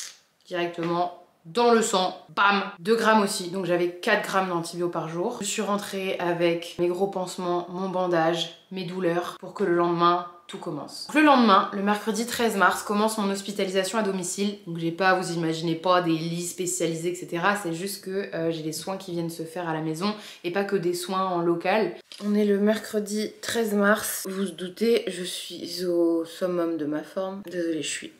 directement dans le sang, bam, 2 grammes aussi, donc j'avais 4 grammes d'antibio par jour. Je suis rentrée avec mes gros pansements, mon bandage, mes douleurs, pour que le lendemain, tout commence. Le lendemain, le mercredi 13 mars, commence mon hospitalisation à domicile. Donc j'ai pas, vous imaginez pas, des lits spécialisés, etc. C'est juste que j'ai des soins qui viennent se faire à la maison et pas que des soins en local. On est le mercredi 13 mars. Vous vous doutez, je suis au summum de ma forme. Désolée, je suis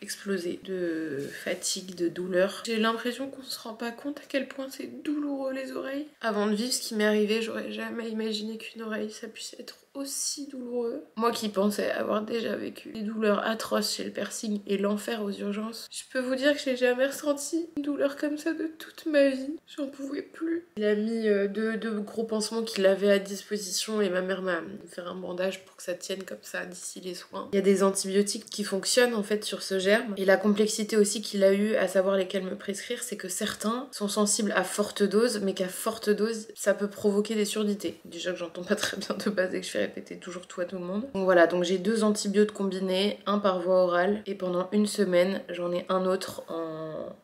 explosée de fatigue, de douleur. J'ai l'impression qu'on se rend pas compte à quel point c'est douloureux les oreilles. Avant de vivre ce qui m'est arrivé, j'aurais jamais imaginé qu'une oreille ça puisse être aussi douloureux. Moi qui pensais avoir déjà vécu des douleurs atroces chez le piercing et l'enfer aux urgences, je peux vous dire que j'ai jamais ressenti une douleur comme ça de toute ma vie. J'en pouvais plus. Il a mis deux gros pansements qu'il avait à disposition et ma mère m'a fait un bandage pour que ça tienne comme ça d'ici les soins. Il y a des antibiotiques qui fonctionnent en fait sur ce germe et la complexité aussi qu'il a eu à savoir lesquels me prescrire, c'est que certains sont sensibles à forte dose mais qu'à forte dose ça peut provoquer des surdités. Déjà que j'entends pas très bien de base et que je fais répéter toujours tout à tout le monde. Donc voilà, donc j'ai 2 antibiotiques combinés, un par voie orale et pendant une semaine j'en ai un autre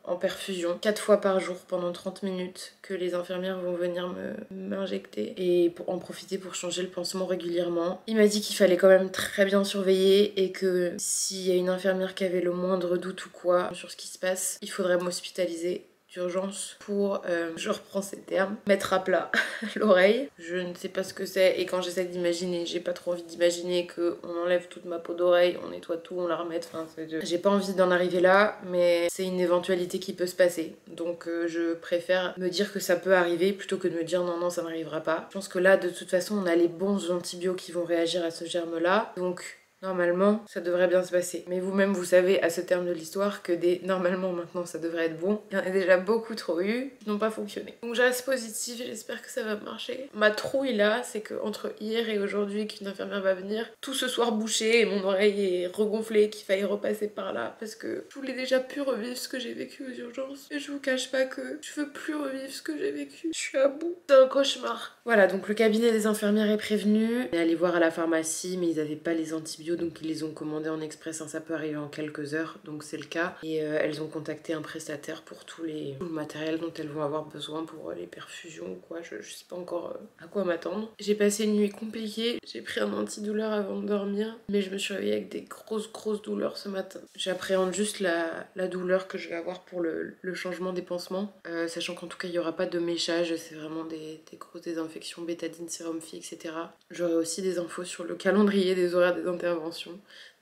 en perfusion 4 fois par jour pendant 30 minutes que les infirmières vont venir m'injecter et pour en profiter pour changer le pansement régulièrement. Il m'a dit qu'il fallait quand même très bien surveiller et que s'il y a une infirmière qui avait le moindre doute ou quoi sur ce qui se passe, il faudrait m'hospitaliser d'urgence pour, je reprends ces termes, mettre à plat l'oreille. Je ne sais pas ce que c'est et quand j'essaie d'imaginer, j'ai pas trop envie d'imaginer qu'on enlève toute ma peau d'oreille, on nettoie tout, on la remet, enfin j'ai pas envie d'en arriver là, mais c'est une éventualité qui peut se passer. Donc je préfère me dire que ça peut arriver plutôt que de me dire non ça n'arrivera pas. Je pense que là de toute façon on a les bons antibiotiques qui vont réagir à ce germe là, donc normalement, ça devrait bien se passer. Mais vous-même, vous savez à ce terme de l'histoire que des normalement maintenant ça devrait être bon. Il y en a déjà beaucoup trop eu qui n'ont pas fonctionné. Donc je reste positive, j'espère que ça va marcher. Ma trouille là, c'est que entre hier et aujourd'hui qu'une infirmière va venir, tout ce soir bouché et mon oreille est regonflée, qu'il faille repasser par là parce que je voulais déjà plus revivre ce que j'ai vécu aux urgences. Et je vous cache pas que je veux plus revivre ce que j'ai vécu. Je suis à bout. C'est un cauchemar. Voilà, donc le cabinet des infirmières est prévenu. On est allé voir à la pharmacie, mais ils avaient pas les antibiotiques. Donc ils les ont commandés en express, ça peut arriver en quelques heures, donc c'est le cas. Et elles ont contacté un prestataire pour tout le matériel dont elles vont avoir besoin pour les perfusions ou quoi, je sais pas encore à quoi m'attendre. J'ai passé une nuit compliquée, j'ai pris un antidouleur avant de dormir, mais je me suis réveillée avec des grosses douleurs ce matin. J'appréhende juste la douleur que je vais avoir pour le changement des pansements, sachant qu'en tout cas il n'y aura pas de méchage, c'est vraiment des grosses désinfections, bétadine, sérum phi, etc. J'aurai aussi des infos sur le calendrier des horaires des interventions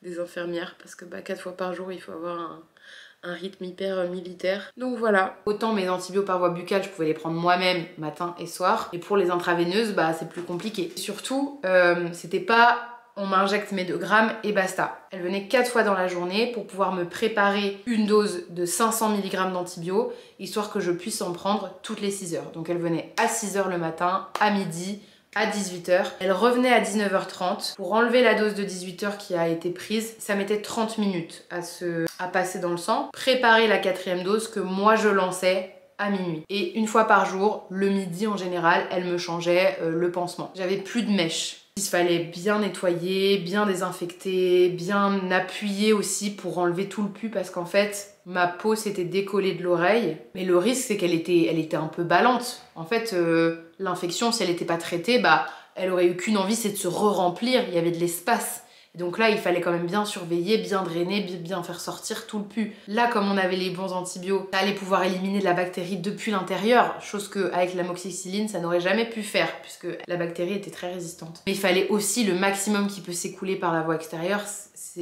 des infirmières parce que 4 fois par jour il faut avoir un rythme hyper militaire. Donc voilà. Autant mes antibiotiques par voie buccale je pouvais les prendre moi-même matin et soir, et pour les intraveineuses c'est plus compliqué. Surtout c'était pas on m'injecte mes 2 grammes et basta. Elle venait 4 fois dans la journée pour pouvoir me préparer une dose de 500 mg d'antibio histoire que je puisse en prendre toutes les 6 heures. Donc elle venait à 6 heures le matin, à midi, à 18h. Elle revenait à 19h30 pour enlever la dose de 18h qui a été prise. Ça mettait 30 minutes à passer dans le sang. Préparer la 4e dose que moi je lançais à minuit. Et une fois par jour, le midi en général, elle me changeait le pansement. J'avais plus de mèches. Il fallait bien nettoyer, bien désinfecter, bien appuyer aussi pour enlever tout le pus parce qu'en fait, ma peau s'était décollée de l'oreille. Mais le risque, c'est qu'elle était un peu ballante. En fait, l'infection, si elle n'était pas traitée, elle aurait eu qu'une envie, c'est de se re-remplir. Il y avait de l'espace. Donc là, il fallait quand même bien surveiller, bien drainer, bien faire sortir tout le pus. Là, comme on avait les bons antibiotiques, ça allait pouvoir éliminer de la bactérie depuis l'intérieur, chose qu'avec l'amoxicilline, ça n'aurait jamais pu faire, puisque la bactérie était très résistante. Mais il fallait aussi le maximum qui peut s'écouler par la voie extérieure,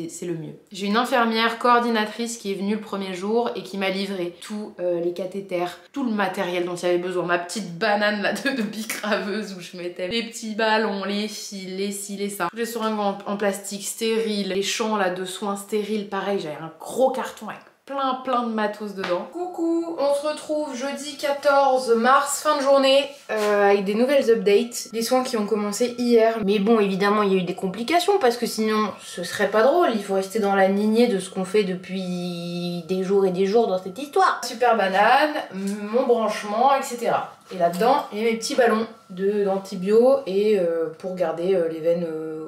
c'est le mieux. J'ai une infirmière coordinatrice qui est venue le premier jour et qui m'a livré tous les cathéters, tout le matériel dont il y avait besoin. Ma petite banane là de bicraveuse où je mettais les petits ballons, les fils, les ci, les ça. Tous les seringues en plastique stériles, les champs là de soins stériles, pareil, j'avais un gros carton avec plein de matos dedans. Coucou, on se retrouve jeudi 14 mars, fin de journée, avec des nouvelles updates. Des soins qui ont commencé hier. Mais bon, évidemment, il y a eu des complications parce que sinon, ce serait pas drôle. Il faut rester dans la lignée de ce qu'on fait depuis des jours et des jours dans cette histoire. Super banane, mon branchement, etc. Et là-dedans, il y a mes petits ballons d'antibio et pour garder les veines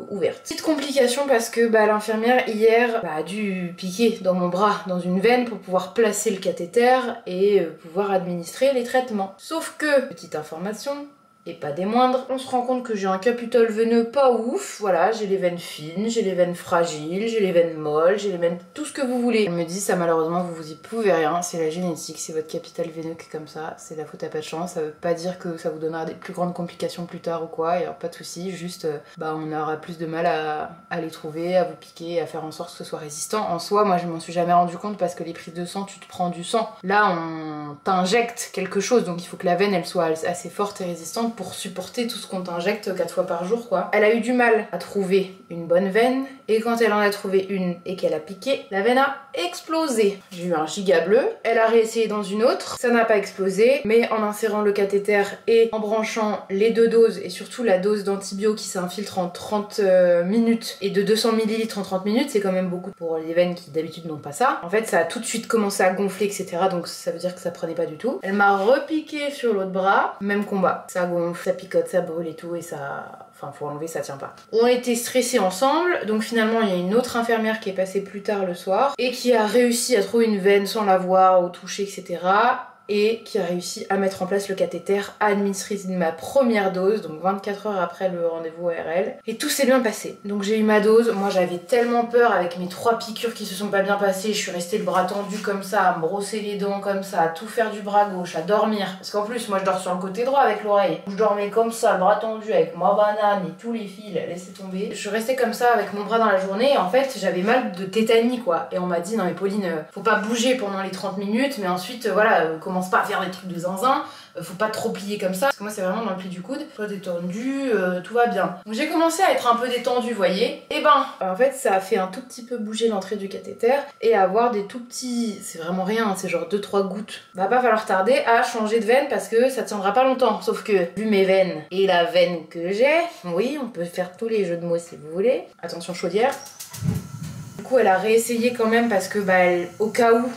ouvertes. Petite complication parce que l'infirmière hier a dû piquer dans mon bras, dans une veine pour pouvoir placer le cathéter et pouvoir administrer les traitements. Sauf que, petite information, et pas des moindres, on se rend compte que j'ai un capitole veineux pas ouf. Voilà, j'ai les veines fines, j'ai les veines fragiles, j'ai les veines molles, j'ai les veines tout ce que vous voulez. Elle me dit ça malheureusement vous y pouvez rien, c'est la génétique, c'est votre capital veineux qui est comme ça, c'est la faute à pas de chance, ça veut pas dire que ça vous donnera des plus grandes complications plus tard ou quoi, et alors pas de soucis, juste on aura plus de mal à les trouver, à vous piquer, à faire en sorte que ce soit résistant. En soi, moi je m'en suis jamais rendu compte parce que les prises de sang, tu te prends du sang. Là on t'injecte quelque chose, donc il faut que la veine elle soit assez forte et résistante pour supporter tout ce qu'on t'injecte 4 fois par jour quoi. Elle a eu du mal à trouver une bonne veine, et quand elle en a trouvé une et qu'elle a piqué, la veine a explosé. J'ai eu un giga bleu, elle a réessayé dans une autre, ça n'a pas explosé, mais en insérant le cathéter et en branchant les 2 doses, et surtout la dose d'antibio qui s'infiltre en 30 minutes et de 200 ml en 30 minutes, c'est quand même beaucoup pour les veines qui d'habitude n'ont pas ça. En fait ça a tout de suite commencé à gonfler etc, donc ça veut dire que ça prenait pas du tout. Elle m'a repiqué sur l'autre bras, même combat. Ça gonfle, ça picote, ça brûle et tout, et ça... Enfin, faut enlever, ça tient pas. On a été stressés ensemble, donc finalement il y a une autre infirmière qui est passée plus tard le soir et qui a réussi à trouver une veine sans la voir ou toucher, etc. Et qui a réussi à mettre en place le cathéter, à administrer ma première dose, donc 24 heures après le rendez-vous ARL. Et tout s'est bien passé. Donc j'ai eu ma dose, moi j'avais tellement peur avec mes 3 piqûres qui se sont pas bien passées, je suis restée le bras tendu comme ça, à me brosser les dents comme ça, à tout faire du bras gauche, à dormir. Parce qu'en plus moi je dors sur le côté droit avec l'oreille. Je dormais comme ça, le bras tendu avec ma banane et tous les fils, laissez tomber. Je suis restée comme ça avec mon bras dans la journée et en fait j'avais mal de tétanie quoi. Et on m'a dit non mais Pauline, faut pas bouger pendant les 30 minutes, mais ensuite voilà, commence pas à faire des trucs de zinzin, faut pas trop plier comme ça, parce que moi c'est vraiment dans le pli du coude, pas détendu, tout va bien. Donc j'ai commencé à être un peu détendue, vous voyez, et en fait ça a fait un tout petit peu bouger l'entrée du cathéter, et avoir des tout petits, c'est vraiment rien, c'est genre 2-3 gouttes. Va pas falloir tarder à changer de veine parce que ça tiendra pas longtemps, sauf que vu mes veines et la veine que j'ai, oui on peut faire tous les jeux de mots si vous voulez. Attention chaudière. Du coup elle a réessayé quand même parce que au cas où,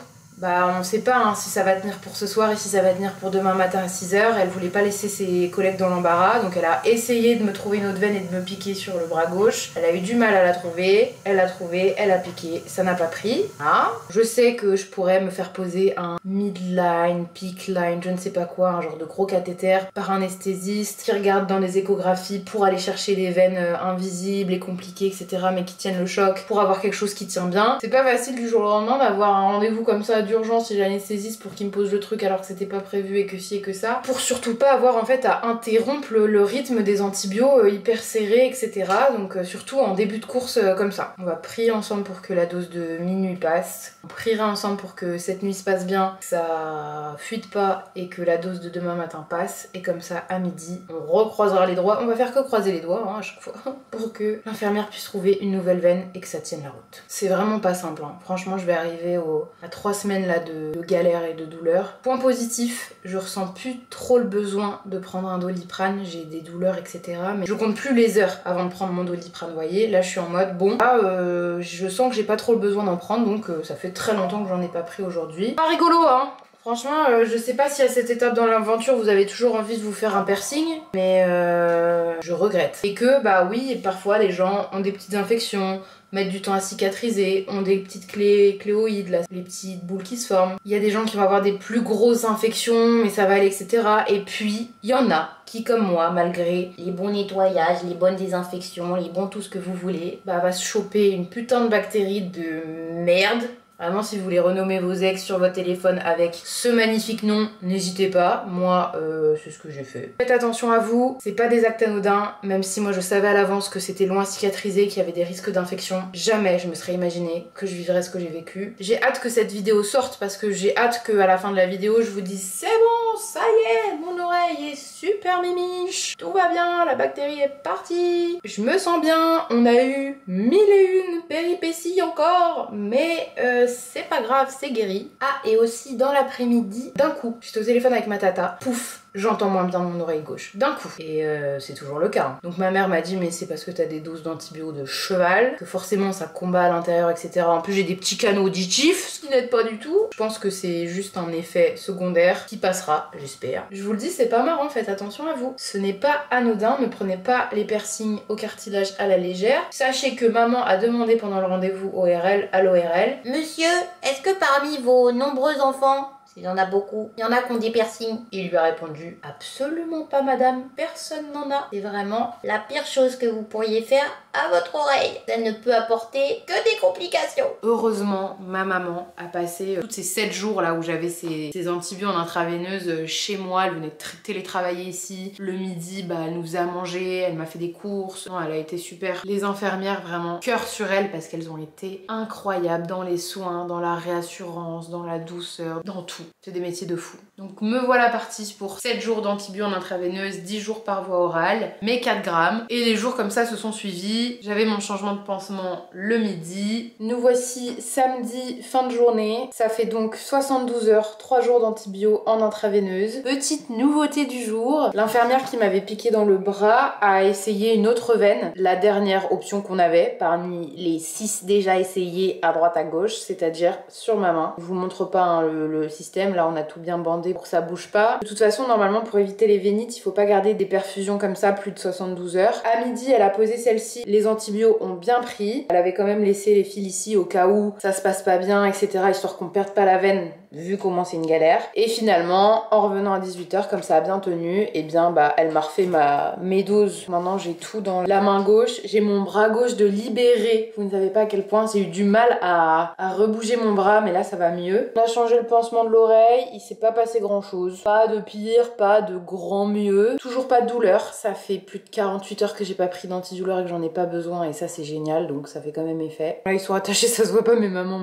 on sait pas hein, si ça va tenir pour ce soir et si ça va tenir pour demain matin à 6 h. Elle voulait pas laisser ses collègues dans l'embarras, donc elle a essayé de me trouver une autre veine et de me piquer sur le bras gauche. Elle a eu du mal à la trouver, elle l'a trouvée, elle a piqué, ça n'a pas pris. Ah, je sais que je pourrais me faire poser un midline, peak line, je ne sais pas quoi, un genre de gros cathéter par un anesthésiste qui regarde dans les échographies pour aller chercher les veines invisibles et compliquées, etc., mais qui tiennent le choc, pour avoir quelque chose qui tient bien. C'est pas facile du jour au lendemain d'avoir un rendez-vous comme ça d'urgence chez l'anesthésiste pour qu'il me pose le truc alors que c'était pas prévu et que ci et que ça, pour surtout pas avoir en fait à interrompre le rythme des antibiotiques hyper serrés, etc. Donc surtout en début de course comme ça. On va prier ensemble pour que la dose de minuit passe, on priera ensemble pour que cette nuit se passe bien, que ça fuite pas et que la dose de demain matin passe, et comme ça à midi on recroisera les doigts, on va faire que croiser les doigts hein, à chaque fois pour que l'infirmière puisse trouver une nouvelle veine et que ça tienne la route. C'est vraiment pas simple hein. Franchement je vais arriver à 3 semaines là de galère et de douleur. Point positif, je ressens plus trop le besoin de prendre un Doliprane, j'ai des douleurs etc, mais je compte plus les heures avant de prendre mon Doliprane, vous voyez, là je suis en mode bon, je sens que j'ai pas trop le besoin d'en prendre, donc ça fait très longtemps que j'en ai pas pris aujourd'hui. Pas rigolo hein. Franchement, je sais pas si à cette étape dans l'aventure vous avez toujours envie de vous faire un piercing, mais je regrette. Et que oui, parfois les gens ont des petites infections, mettent du temps à cicatriser, ont des petites cléoïdes, là, les petites boules qui se forment. Il y a des gens qui vont avoir des plus grosses infections, mais ça va aller, etc. Et puis, il y en a qui, comme moi, malgré les bons nettoyages, les bonnes désinfections, les bons tout ce que vous voulez, va se choper une putain de bactérie de merde. Vraiment, si vous voulez renommer vos ex sur votre téléphone avec ce magnifique nom, n'hésitez pas. Moi, c'est ce que j'ai fait. Faites attention à vous, c'est pas des actes anodins, même si moi je savais à l'avance que c'était long à cicatriser, qu'il y avait des risques d'infection. Jamais je me serais imaginé que je vivrais ce que j'ai vécu. J'ai hâte que cette vidéo sorte parce que j'ai hâte qu'à la fin de la vidéo, je vous dise c'est bon, ça y est, mon oreille est super mimiche, tout va bien, la bactérie est partie, je me sens bien, on a eu 1001 péripéties encore, mais c'est pas grave, c'est guéri. Ah, et aussi dans l'après-midi, d'un coup, j'étais au téléphone avec ma tata, pouf, j'entends moins bien mon oreille gauche, d'un coup. Et c'est toujours le cas. Hein. Donc ma mère m'a dit mais c'est parce que t'as des doses d'antibio de cheval, que forcément ça combat à l'intérieur, etc. En plus j'ai des petits canaux auditifs, ce qui n'aide pas du tout. Je pense que c'est juste un effet secondaire qui passera, j'espère. Je vous le dis, c'est pas marrant, faites attention à vous. Ce n'est pas anodin, ne prenez pas les piercings au cartilage à la légère. Sachez que maman a demandé pendant le rendez-vous ORL à l'ORL: Monsieur, est-ce que parmi vos nombreux enfants, s'il y en a beaucoup. Il y en a qui ont des piercings. Il lui a répondu, absolument pas madame, personne n'en a. C'est vraiment la pire chose que vous pourriez faire à votre oreille. Ça ne peut apporter que des complications. Heureusement, ma maman a passé tous ces 7 jours là où j'avais ces antibiotiques en intraveineuse chez moi. Elle venait télétravailler ici. Le midi, bah, elle nous faisait à manger, elle m'a fait des courses. Non, elle a été super. Les infirmières, vraiment, cœur sur elles parce qu'elles ont été incroyables dans les soins, dans la réassurance, dans la douceur, dans tout. C'est des métiers de fou. Donc me voilà partie pour 7 jours d'antibio en intraveineuse, 10 jours par voie orale, mes 4 grammes. Et les jours comme ça se sont suivis. J'avais mon changement de pansement le midi. Nous voici samedi, fin de journée. Ça fait donc 72 heures, 3 jours d'antibio en intraveineuse. Petite nouveauté du jour, l'infirmière qui m'avait piqué dans le bras a essayé une autre veine, la dernière option qu'on avait parmi les 6 déjà essayées à droite à gauche, c'est-à-dire sur ma main. Je vous montre pas hein, le système, là on a tout bien bandé pour que ça bouge pas. De toute façon, normalement pour éviter les vénites, il faut pas garder des perfusions comme ça plus de 72 heures. À midi, elle a posé celle-ci, les antibiotiques ont bien pris. Elle avait quand même laissé les fils ici au cas où ça se passe pas bien, etc. histoire qu'on perde pas la veine vu comment c'est une galère. Et finalement, en revenant à 18 heures, comme ça a bien tenu, et bien bah elle m'a refait mes doses. Maintenant j'ai tout dans la main gauche, j'ai mon bras gauche de libéré. Vous ne savez pas à quel point j'ai eu du mal à rebouger mon bras, mais là ça va mieux. On a changé le pansement de l'oreille, il s'est pas passé grand chose. Pas de pire, pas de grand mieux. Toujours pas de douleur, ça fait plus de 48 heures que j'ai pas pris d'antidouleur et que j'en ai pas besoin et ça c'est génial, donc ça fait quand même effet. Là ils sont attachés, ça se voit pas, mais maman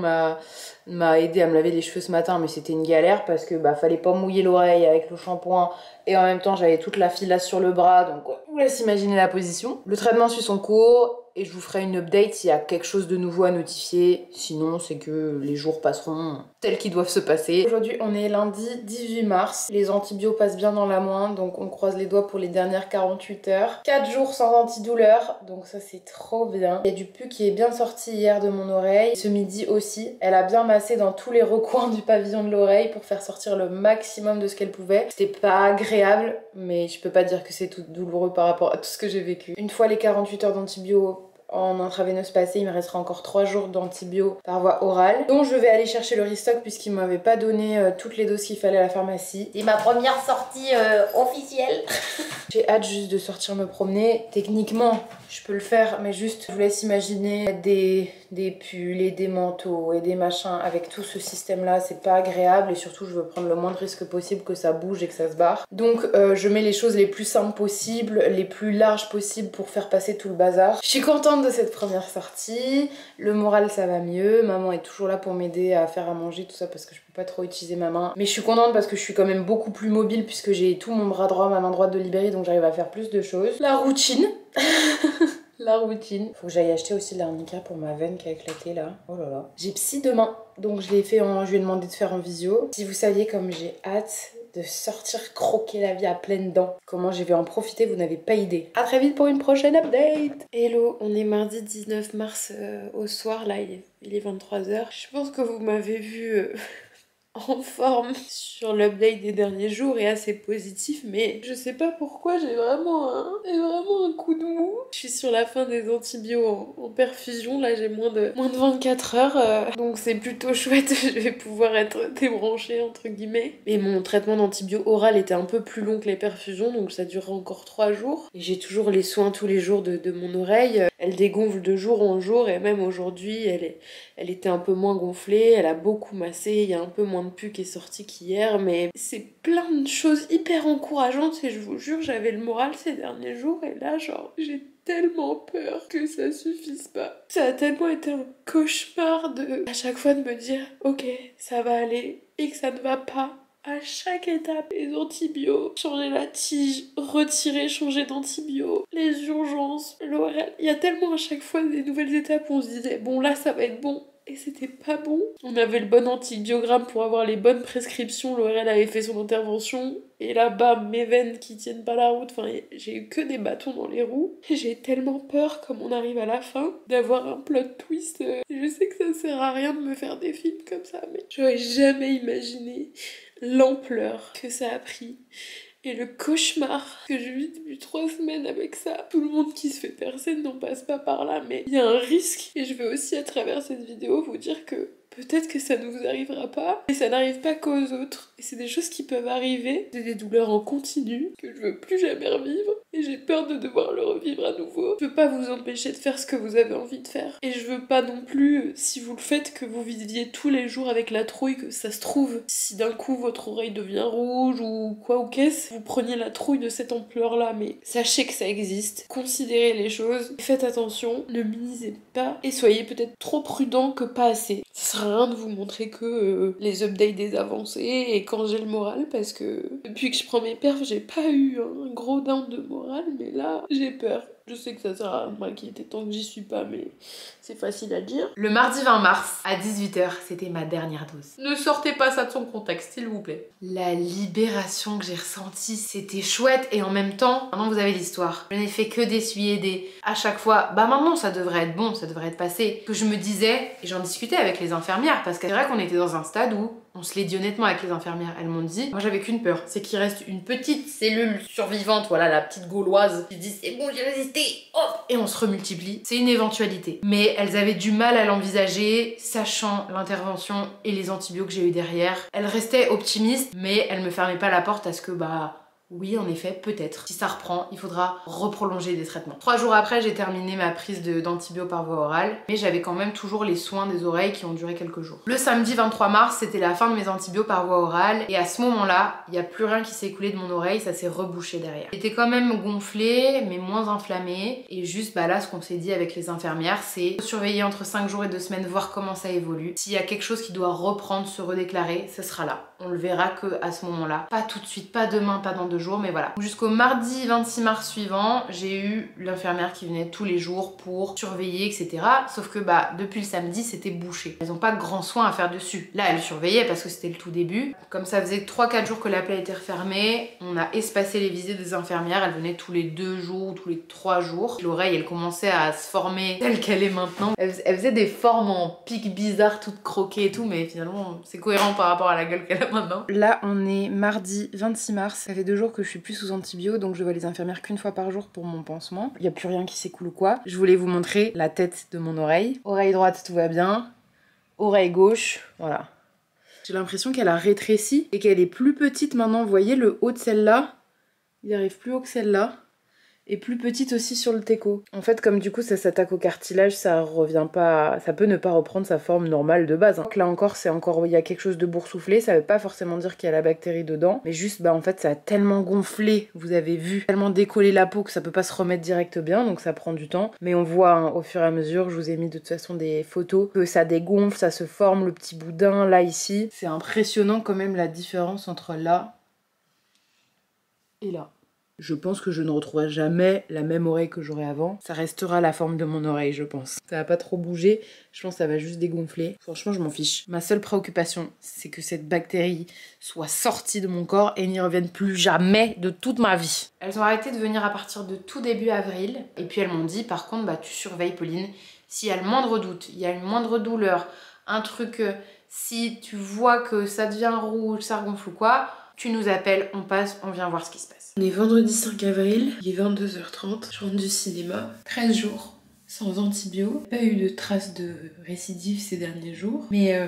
m'a aidé à me laver les cheveux ce matin, mais c'était une galère parce que bah fallait pas mouiller l'oreille avec le shampoing et en même temps j'avais toute la filasse sur le bras, donc je vous laisse imaginer la position. Le traitement suit son cours et je vous ferai une update s'il y a quelque chose de nouveau à notifier. Sinon c'est que les jours passeront tels qu'ils doivent se passer. Aujourd'hui on est lundi 18 mars, les antibiotiques passent bien dans la main, donc on croise les doigts pour les dernières 48 heures. 4 jours sans antidouleur, donc ça c'est trop bien. Il y a du pus qui est bien sorti hier de mon oreille, ce midi aussi. Elle a bien massé dans tous les recoins du pavillon de l'oreille pour faire sortir le maximum de ce qu'elle pouvait. C'était pas agréable, mais je peux pas dire que c'est tout douloureux par rapport à tout ce que j'ai vécu. Une fois les 48 heures d'antibio en intraveineuse passée, il me restera encore 3 jours d'antibio par voie orale. Donc je vais aller chercher le restock puisqu'il m'avait pas donné toutes les doses qu'il fallait à la pharmacie. C'est ma première sortie officielle. J'ai hâte juste de sortir me promener. Techniquement, je peux le faire, mais juste, je vous laisse imaginer des pulls et des manteaux et des machins. Avec tout ce système-là, c'est pas agréable et surtout, je veux prendre le moins de risques possible que ça bouge et que ça se barre. Donc, je mets les choses les plus simples possibles, les plus larges possibles pour faire passer tout le bazar. Je suis contente de cette première sortie. Le moral, ça va mieux. Maman est toujours là pour m'aider à faire à manger, tout ça, parce que je peux pas trop utiliser ma main. Mais je suis contente parce que je suis quand même beaucoup plus mobile puisque j'ai tout mon bras droit, ma main droite de libérée, donc j'arrive à faire plus de choses. La routine. La routine. Faut que j'aille acheter aussi de l'arnica pour ma veine qui a éclaté là. Oh là là. J'ai psy demain, donc je lui ai demandé de faire en visio. Si vous saviez comme j'ai hâte de sortir croquer la vie à pleines dents, comment je vais en profiter, vous n'avez pas idée. À très vite pour une prochaine update. Hello, on est mardi 19 mars au soir, là il est 23h. Je pense que vous m'avez vu en forme sur l'update des derniers jours et assez positif, mais je sais pas pourquoi j'ai vraiment un coup de mou. Je suis sur la fin des antibiotiques en perfusion, là j'ai moins de 24 heures, donc c'est plutôt chouette, je vais pouvoir être débranchée entre guillemets. Mais mon traitement d'antibio oral était un peu plus long que les perfusions, donc ça durera encore 3 jours. Et j'ai toujours les soins tous les jours de mon oreille, elle dégonfle de jour en jour et même aujourd'hui elle était un peu moins gonflée, elle a beaucoup massé, il y a un peu moins de pus qui est sorti qu'hier, mais c'est plein de choses hyper encourageantes et je vous jure, j'avais le moral ces derniers jours et là, genre, j'ai tellement peur que ça suffise pas. Ça a tellement été un cauchemar à chaque fois de me dire, ok, ça va aller et que ça ne va pas. À chaque étape, les antibiotiques, changer la tige, retirer, changer d'antibiotiques, les urgences, l'oral. Il y a tellement à chaque fois des nouvelles étapes où on se disait bon là ça va être bon. Et c'était pas bon. On avait le bon antibiogramme pour avoir les bonnes prescriptions. L'ORL avait fait son intervention. Et là, bam, mes veines qui tiennent pas la route. Enfin, j'ai eu que des bâtons dans les roues. J'ai tellement peur, comme on arrive à la fin, d'avoir un plot twist. Je sais que ça sert à rien de me faire des films comme ça, mais j'aurais jamais imaginé l'ampleur que ça a pris. Et le cauchemar que je vis depuis 3 semaines avec ça. Tout le monde qui se fait percer n'en passe pas par là, mais il y a un risque. Et je vais aussi à travers cette vidéo vous dire que peut-être que ça ne vous arrivera pas, et ça n'arrive pas qu'aux autres. Et c'est des choses qui peuvent arriver, c'est des douleurs en continu, que je veux plus jamais revivre, et j'ai peur de devoir le revivre à nouveau. Je veux pas vous empêcher de faire ce que vous avez envie de faire. Et je veux pas non plus, si vous le faites, que vous viviez tous les jours avec la trouille que ça se trouve. Si d'un coup votre oreille devient rouge ou quoi ou qu'est-ce, vous preniez la trouille de cette ampleur-là, mais sachez que ça existe. Considérez les choses, faites attention, ne minimisez pas, et soyez peut-être trop prudent que pas assez. Ça sert à rien de vous montrer que les updates des avancées et quand j'ai le moral, parce que depuis que je prends mes perfs, j'ai pas eu un gros down de morale, mais là, j'ai peur. Je sais que ça sert à rien de m'inquiéter tant que j'y suis pas, mais c'est facile à dire. Le mardi 20 mars, à 18h, c'était ma dernière dose. Ne sortez pas ça de son contexte, s'il vous plaît. La libération que j'ai ressentie, c'était chouette, et en même temps, maintenant vous avez l'histoire. Je n'ai fait que d'essuyer des... À chaque fois, bah maintenant ça devrait être bon, ça devrait être passé. Que je me disais, et j'en discutais avec les infirmières, parce que c'est vrai qu'on était dans un stade où on se l'est dit honnêtement avec les infirmières. Elles m'ont dit, moi j'avais qu'une peur, c'est qu'il reste une petite cellule survivante, voilà la petite gauloise, qui dit c'est bon j'ai résisté, hop, et on se remultiplie. C'est une éventualité. Mais elles avaient du mal à l'envisager, sachant l'intervention et les antibiotiques que j'ai eu derrière. Elles restaient optimistes, mais elles me fermaient pas la porte à ce que oui, en effet, peut-être. Si ça reprend, il faudra reprolonger des traitements. 3 jours après, j'ai terminé ma prise d'antibio par voie orale, mais j'avais quand même toujours les soins des oreilles qui ont duré quelques jours. Le samedi 23 mars, c'était la fin de mes antibio par voie orale, et à ce moment-là, il n'y a plus rien qui s'est écoulé de mon oreille, ça s'est rebouché derrière. J'étais quand même gonflée, mais moins inflammée, et juste là, ce qu'on s'est dit avec les infirmières, c'est surveiller entre 5 jours et 2 semaines, voir comment ça évolue. S'il y a quelque chose qui doit reprendre, se redéclarer, ce sera là. On le verra que à ce moment-là. Pas tout de suite, pas demain, pas dans 2 jours, mais voilà. Jusqu'au mardi 26 mars suivant, j'ai eu l'infirmière qui venait tous les jours pour surveiller, etc. Sauf que depuis le samedi, c'était bouché. Elles n'ont pas grand soin à faire dessus. Là, elles surveillaient parce que c'était le tout début. Comme ça faisait 3-4 jours que la plaie était refermée, on a espacé les visites des infirmières. Elles venaient tous les 2 jours, tous les 3 jours. L'oreille, elle commençait à se former telle qu'elle est maintenant. Elle faisait des formes en pics bizarres, toutes croquées et tout, mais finalement, c'est cohérent par rapport à la gueule qu'elle a maintenant. Là, on est mardi 26 mars. Ça fait 2 jours que je suis plus sous antibio, donc je vois les infirmières qu'une fois par jour pour mon pansement. Il n'y a plus rien qui s'écoule ou quoi. Je voulais vous montrer la tête de mon oreille. Oreille droite, tout va bien. Oreille gauche, voilà. J'ai l'impression qu'elle a rétréci et qu'elle est plus petite maintenant. Vous voyez le haut de celle-là, il arrive plus haut que celle-là. Et plus petite aussi sur le téco. En fait, comme du coup ça s'attaque au cartilage, ça revient pas, ça peut ne pas reprendre sa forme normale de base. Donc là encore, il y a quelque chose de boursouflé. Ça veut pas forcément dire qu'il y a la bactérie dedans, mais juste en fait ça a tellement gonflé, vous avez vu, tellement décollé la peau que ça peut pas se remettre direct bien, donc ça prend du temps. Mais on voit au fur et à mesure, je vous ai mis de toute façon des photos, que ça dégonfle, ça se forme, le petit boudin là ici. C'est impressionnant quand même la différence entre là et là. Je pense que je ne retrouverai jamais la même oreille que j'aurais avant. Ça restera la forme de mon oreille, je pense. Ça va pas trop bouger, je pense que ça va juste dégonfler. Franchement, je m'en fiche. Ma seule préoccupation, c'est que cette bactérie soit sortie de mon corps et n'y revienne plus jamais de toute ma vie. Elles ont arrêté de venir à partir de tout début avril. Et puis elles m'ont dit, par contre, tu surveilles Pauline. S'il y a le moindre doute, il y a une moindre douleur, un truc, si tu vois que ça devient rouge, ça regonfle ou quoi, tu nous appelles, on passe, on vient voir ce qui se passe. On est vendredi 5 avril, il est 22h30, je rentre du cinéma, 13 jours sans antibio, pas eu de traces de récidive ces derniers jours, mais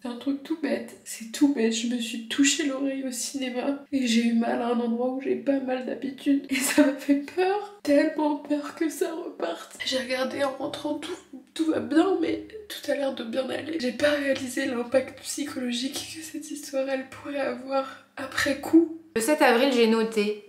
c'est un truc tout bête, c'est tout bête, je me suis touché l'oreille au cinéma et j'ai eu mal à un endroit où j'ai pas mal d'habitude et ça m'a fait peur, tellement peur que ça reparte. J'ai regardé en rentrant, tout va bien mais tout a l'air de bien aller. J'ai pas réalisé l'impact psychologique que cette histoire elle pourrait avoir après coup. Le 7 avril, j'ai noté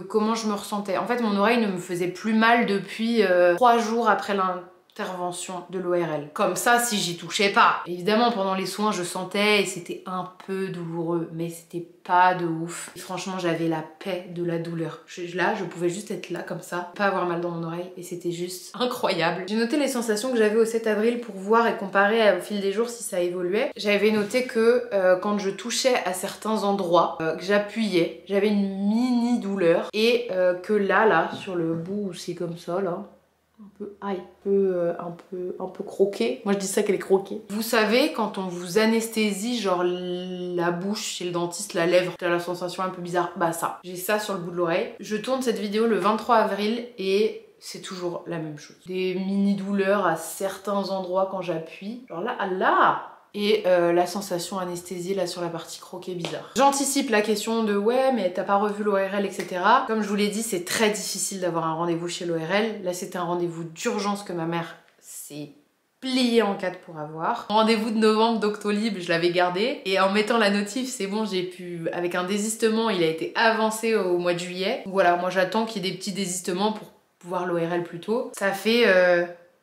comment je me ressentais. En fait, mon oreille ne me faisait plus mal depuis 3 jours après l'intervention de l'ORL. Comme ça, si j'y touchais pas. Évidemment, pendant les soins, je sentais et c'était un peu douloureux, mais c'était pas de ouf. Et franchement, j'avais la paix de la douleur. Là, je pouvais juste être là comme ça, pas avoir mal dans mon oreille et c'était juste incroyable. J'ai noté les sensations que j'avais au 7 avril pour voir et comparer au fil des jours si ça évoluait. J'avais noté que quand je touchais à certains endroits, que j'appuyais, j'avais une mini douleur et que là, sur le bout où c'est comme ça, là, un peu croquée. Moi je dis ça qu'elle est croquée. Vous savez quand on vous anesthésie genre la bouche chez le dentiste, la lèvre, t'as la sensation un peu bizarre, bah ça. J'ai ça sur le bout de l'oreille. Je tourne cette vidéo le 23 avril et c'est toujours la même chose. Des mini douleurs à certains endroits quand j'appuie. Genre là, là. Et la sensation anesthésie là sur la partie croquée bizarre. J'anticipe la question de ouais mais t'as pas revu l'ORL etc. Comme je vous l'ai dit c'est très difficile d'avoir un rendez-vous chez l'ORL. Là c'était un rendez-vous d'urgence que ma mère s'est pliée en quatre pour avoir. Rendez-vous de novembre Doctolib je l'avais gardé et en mettant la notif c'est bon j'ai pu avec un désistement il a été avancé au mois de juillet. Voilà moi j'attends qu'il y ait des petits désistements pour pouvoir l'ORL plus tôt. Ça fait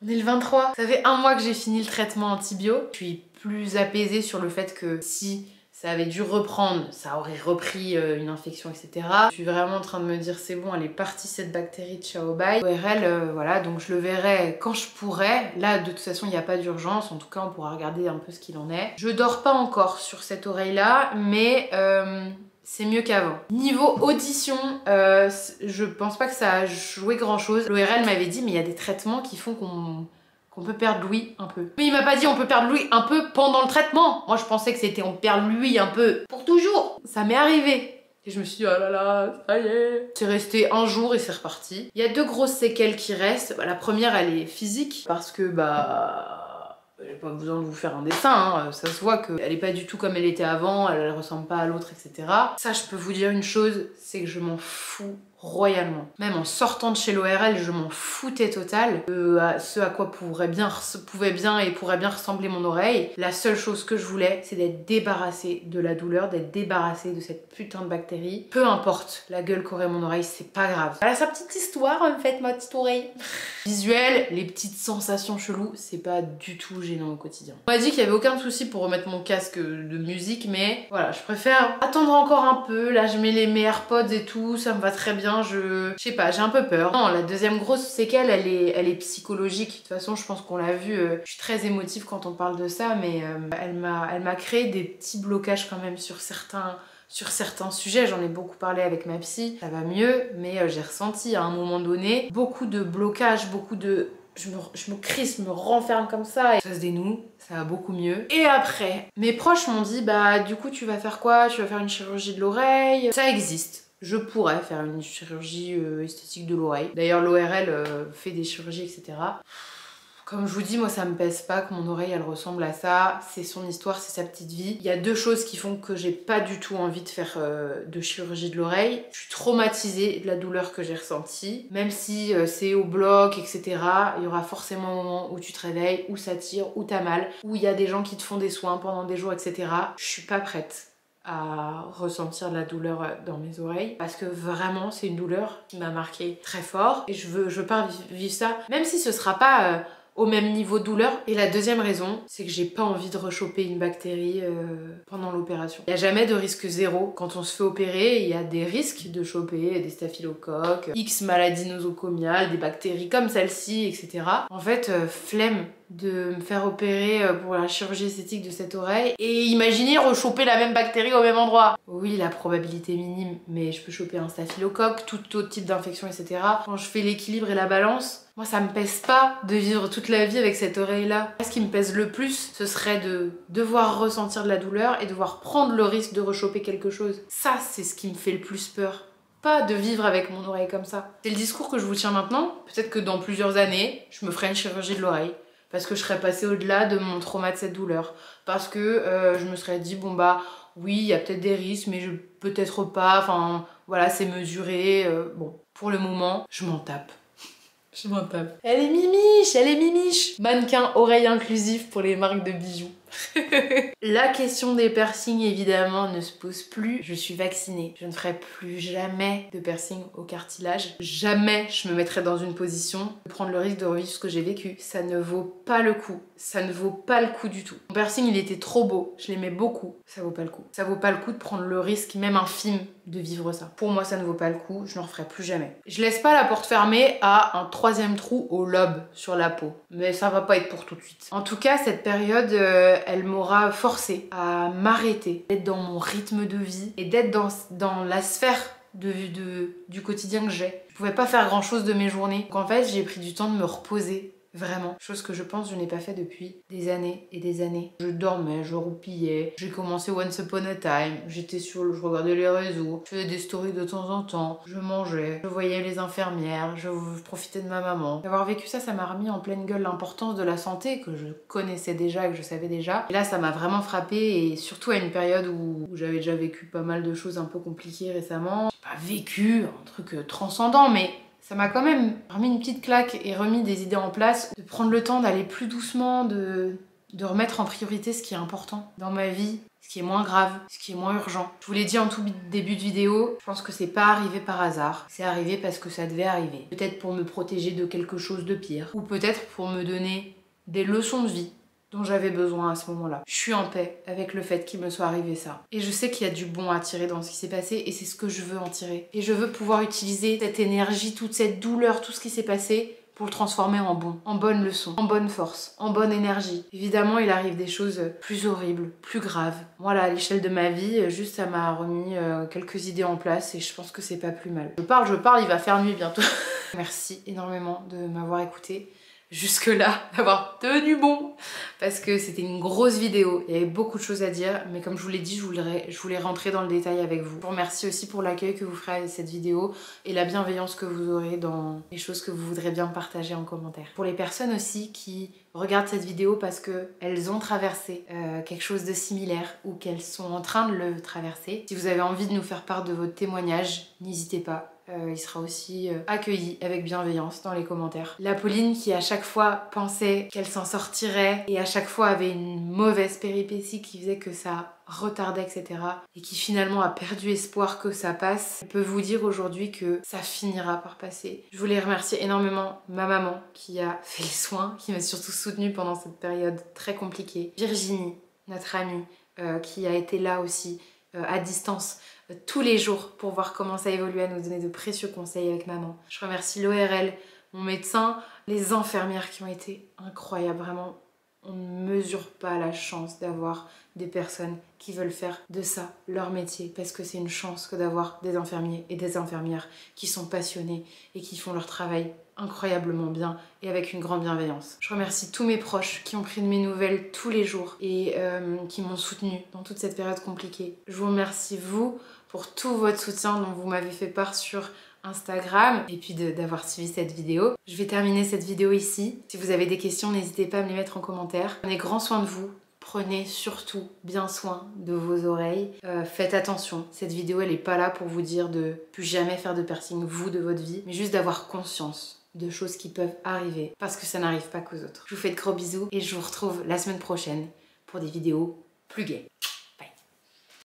on est le 23. Ça fait un mois que j'ai fini le traitement antibio. Je suis plus apaisée sur le fait que si ça avait dû reprendre, ça aurait repris une infection, etc. Je suis vraiment en train de me dire c'est bon, elle est partie cette bactérie de Xiaobai. ORL, voilà, donc je le verrai quand je pourrai. Là, de toute façon, il n'y a pas d'urgence. En tout cas, on pourra regarder un peu ce qu'il en est. Je dors pas encore sur cette oreille-là, mais c'est mieux qu'avant. Niveau audition, je pense pas que ça a joué grand chose. L'ORL m'avait dit mais il y a des traitements qui font qu'on peut perdre l'ouïe un peu. Mais il m'a pas dit on peut perdre l'ouïe un peu pendant le traitement. Moi je pensais que c'était on perd l'ouïe un peu pour toujours. Ça m'est arrivé. Et je me suis dit oh là là, ça y est. C'est resté un jour et c'est reparti. Il y a deux grosses séquelles qui restent. La première elle est physique parce que j'ai pas besoin de vous faire un dessin, hein. Ça se voit qu'elle est pas du tout comme elle était avant, elle ressemble pas à l'autre, etc. Ça, je peux vous dire une chose, c'est que je m'en fous royalement. Même en sortant de chez l'ORL, je m'en foutais total. Ce à quoi pouvait bien et pourrait bien ressembler mon oreille. La seule chose que je voulais, c'est d'être débarrassée de la douleur, d'être débarrassée de cette putain de bactérie. Peu importe la gueule qu'aurait mon oreille, c'est pas grave. Elle a sa petite histoire, en fait, ma petite oreille. Visuel, les petites sensations cheloues, c'est pas du tout gênant au quotidien. On m'a dit qu'il y avait aucun souci pour remettre mon casque de musique, mais voilà, je préfère attendre encore un peu. Là, je mets mes AirPods et tout, ça me va très bien. Je sais pas, j'ai un peu peur. Non, la deuxième grosse séquelle, elle est psychologique. De toute façon, je pense qu'on l'a vu. Je suis très émotive quand on parle de ça, mais elle m'a créé des petits blocages quand même sur certains sujets. J'en ai beaucoup parlé avec ma psy. Ça va mieux, mais j'ai ressenti à un moment donné beaucoup de blocages, beaucoup de... Je me crispe, je me renferme comme ça et ça se dénoue, ça va beaucoup mieux. Et après, mes proches m'ont dit bah du coup tu vas faire quoi? Tu vas faire une chirurgie de l'oreille? Ça existe. Je pourrais faire une chirurgie esthétique de l'oreille. D'ailleurs l'ORL fait des chirurgies etc. Comme je vous dis, moi ça me pèse pas que mon oreille elle ressemble à ça, c'est son histoire, c'est sa petite vie. Il y a deux choses qui font que j'ai pas du tout envie de faire de chirurgie de l'oreille. Je suis traumatisée de la douleur que j'ai ressentie. Même si c'est au bloc, etc. Il y aura forcément un moment où tu te réveilles, où ça tire, où t'as mal, où il y a des gens qui te font des soins pendant des jours, etc. Je suis pas prête à ressentir de la douleur dans mes oreilles parce que vraiment c'est une douleur qui m'a marqué très fort et je veux pas vivre ça, même si ce sera pas au même niveau de douleur. Et la deuxième raison, c'est que j'ai pas envie de rechoper une bactérie pendant l'opération. Il n'y a jamais de risque zéro. Quand on se fait opérer, il y a des risques de choper des staphylocoques, X maladies nosocomiales, des bactéries comme celle-ci, etc. En fait, flemme de me faire opérer pour la chirurgie esthétique de cette oreille et imaginez rechoper la même bactérie au même endroit. Oui, la probabilité est minime, mais je peux choper un staphylocoque, tout autre type d'infection, etc. Quand je fais l'équilibre et la balance, moi ça me pèse pas de vivre toute la vie avec cette oreille là. Ce qui me pèse le plus, ce serait de devoir ressentir de la douleur et devoir prendre le risque de rechoper quelque chose. Ça, c'est ce qui me fait le plus peur. Pas de vivre avec mon oreille comme ça. C'est le discours que je vous tiens maintenant. Peut-être que dans plusieurs années, je me ferai une chirurgie de l'oreille. Parce que je serais passée au-delà de mon trauma de cette douleur. Parce que je me serais dit, bon bah oui, il y a peut-être des risques, mais peut-être pas. Enfin, voilà, c'est mesuré. Bon, pour le moment, je m'en tape. Je m'en tape. Elle est mimiche, elle est mimiche. Mannequin oreille inclusif pour les marques de bijoux. La question des piercings évidemment ne se pose plus. Je suis vaccinée. Je ne ferai plus jamais de piercing au cartilage. Jamais je me mettrai dans une position de prendre le risque de revivre ce que j'ai vécu. Ça ne vaut pas le coup. Ça ne vaut pas le coup du tout. Mon piercing il était trop beau. Je l'aimais beaucoup. Ça vaut pas le coup. Ça vaut pas le coup de prendre le risque, même infime, de vivre ça. Pour moi ça ne vaut pas le coup. Je n'en referai plus jamais. Je laisse pas la porte fermée à un troisième trou au lobe sur la peau. Mais ça va pas être pour tout de suite. En tout cas cette période elle m'aura forcé à m'arrêter, d'être dans mon rythme de vie et d'être dans la sphère du quotidien que j'ai. Je pouvais pas faire grand chose de mes journées. Donc en fait, j'ai pris du temps de me reposer. Vraiment. Chose que je pense je n'ai pas fait depuis des années et des années. Je dormais, je roupillais, j'ai commencé Once Upon a Time, je regardais les réseaux, je faisais des stories de temps en temps, je mangeais, je voyais les infirmières, je profitais de ma maman. Avoir vécu ça m'a remis en pleine gueule l'importance de la santé que je connaissais déjà et que je savais déjà. Et là, ça m'a vraiment frappée et surtout à une période où j'avais déjà vécu pas mal de choses un peu compliquées récemment. J'ai pas vécu un truc transcendant, mais ça m'a quand même remis une petite claque et remis des idées en place, de prendre le temps d'aller plus doucement, de remettre en priorité ce qui est important dans ma vie, ce qui est moins grave, ce qui est moins urgent. Je vous l'ai dit en tout début de vidéo, je pense que c'est pas arrivé par hasard, c'est arrivé parce que ça devait arriver. Peut-être pour me protéger de quelque chose de pire, ou peut-être pour me donner des leçons de vie dont j'avais besoin à ce moment-là. Je suis en paix avec le fait qu'il me soit arrivé ça. Et je sais qu'il y a du bon à tirer dans ce qui s'est passé et c'est ce que je veux en tirer. Et je veux pouvoir utiliser cette énergie, toute cette douleur, tout ce qui s'est passé pour le transformer en bon, en bonne leçon, en bonne force, en bonne énergie. Évidemment, il arrive des choses plus horribles, plus graves. Moi, là, à l'échelle de ma vie, juste ça m'a remis quelques idées en place et je pense que c'est pas plus mal. Je parle, il va faire nuit bientôt. Merci énormément de m'avoir écouté jusque-là, d'avoir tenu bon, parce que c'était une grosse vidéo, il y avait beaucoup de choses à dire, mais comme je vous l'ai dit, je voulais rentrer dans le détail avec vous. Je vous remercie aussi pour l'accueil que vous ferez à cette vidéo et la bienveillance que vous aurez dans les choses que vous voudrez bien partager en commentaire. Pour les personnes aussi qui regardent cette vidéo parce qu'elles ont traversé quelque chose de similaire ou qu'elles sont en train de le traverser, si vous avez envie de nous faire part de votre témoignage, n'hésitez pas. Il sera aussi accueilli avec bienveillance dans les commentaires. La Pauline qui à chaque fois pensait qu'elle s'en sortirait et à chaque fois avait une mauvaise péripétie qui faisait que ça retardait, etc. et qui finalement a perdu espoir que ça passe, je peux vous dire aujourd'hui que ça finira par passer. Je voulais remercier énormément ma maman qui a fait les soins, qui m'a surtout soutenue pendant cette période très compliquée. Virginie, notre amie, qui a été là aussi à distance tous les jours pour voir comment ça évolue, à nous donner de précieux conseils avec maman. Je remercie l'ORL, mon médecin, les infirmières qui ont été incroyables, vraiment. On ne mesure pas la chance d'avoir des personnes qui veulent faire de ça leur métier, parce que c'est une chance que d'avoir des infirmiers et des infirmières qui sont passionnés et qui font leur travail incroyablement bien et avec une grande bienveillance. Je remercie tous mes proches qui ont pris de mes nouvelles tous les jours et qui m'ont soutenue dans toute cette période compliquée. Je vous remercie vous pour tout votre soutien dont vous m'avez fait part sur Instagram et puis d'avoir suivi cette vidéo. Je vais terminer cette vidéo ici. Si vous avez des questions, n'hésitez pas à me les mettre en commentaire. Prenez grand soin de vous. Prenez surtout bien soin de vos oreilles. Faites attention. Cette vidéo, elle n'est pas là pour vous dire de plus jamais faire de piercing, vous, de votre vie, mais juste d'avoir conscience de choses qui peuvent arriver parce que ça n'arrive pas qu'aux autres. Je vous fais de gros bisous et je vous retrouve la semaine prochaine pour des vidéos plus gaies.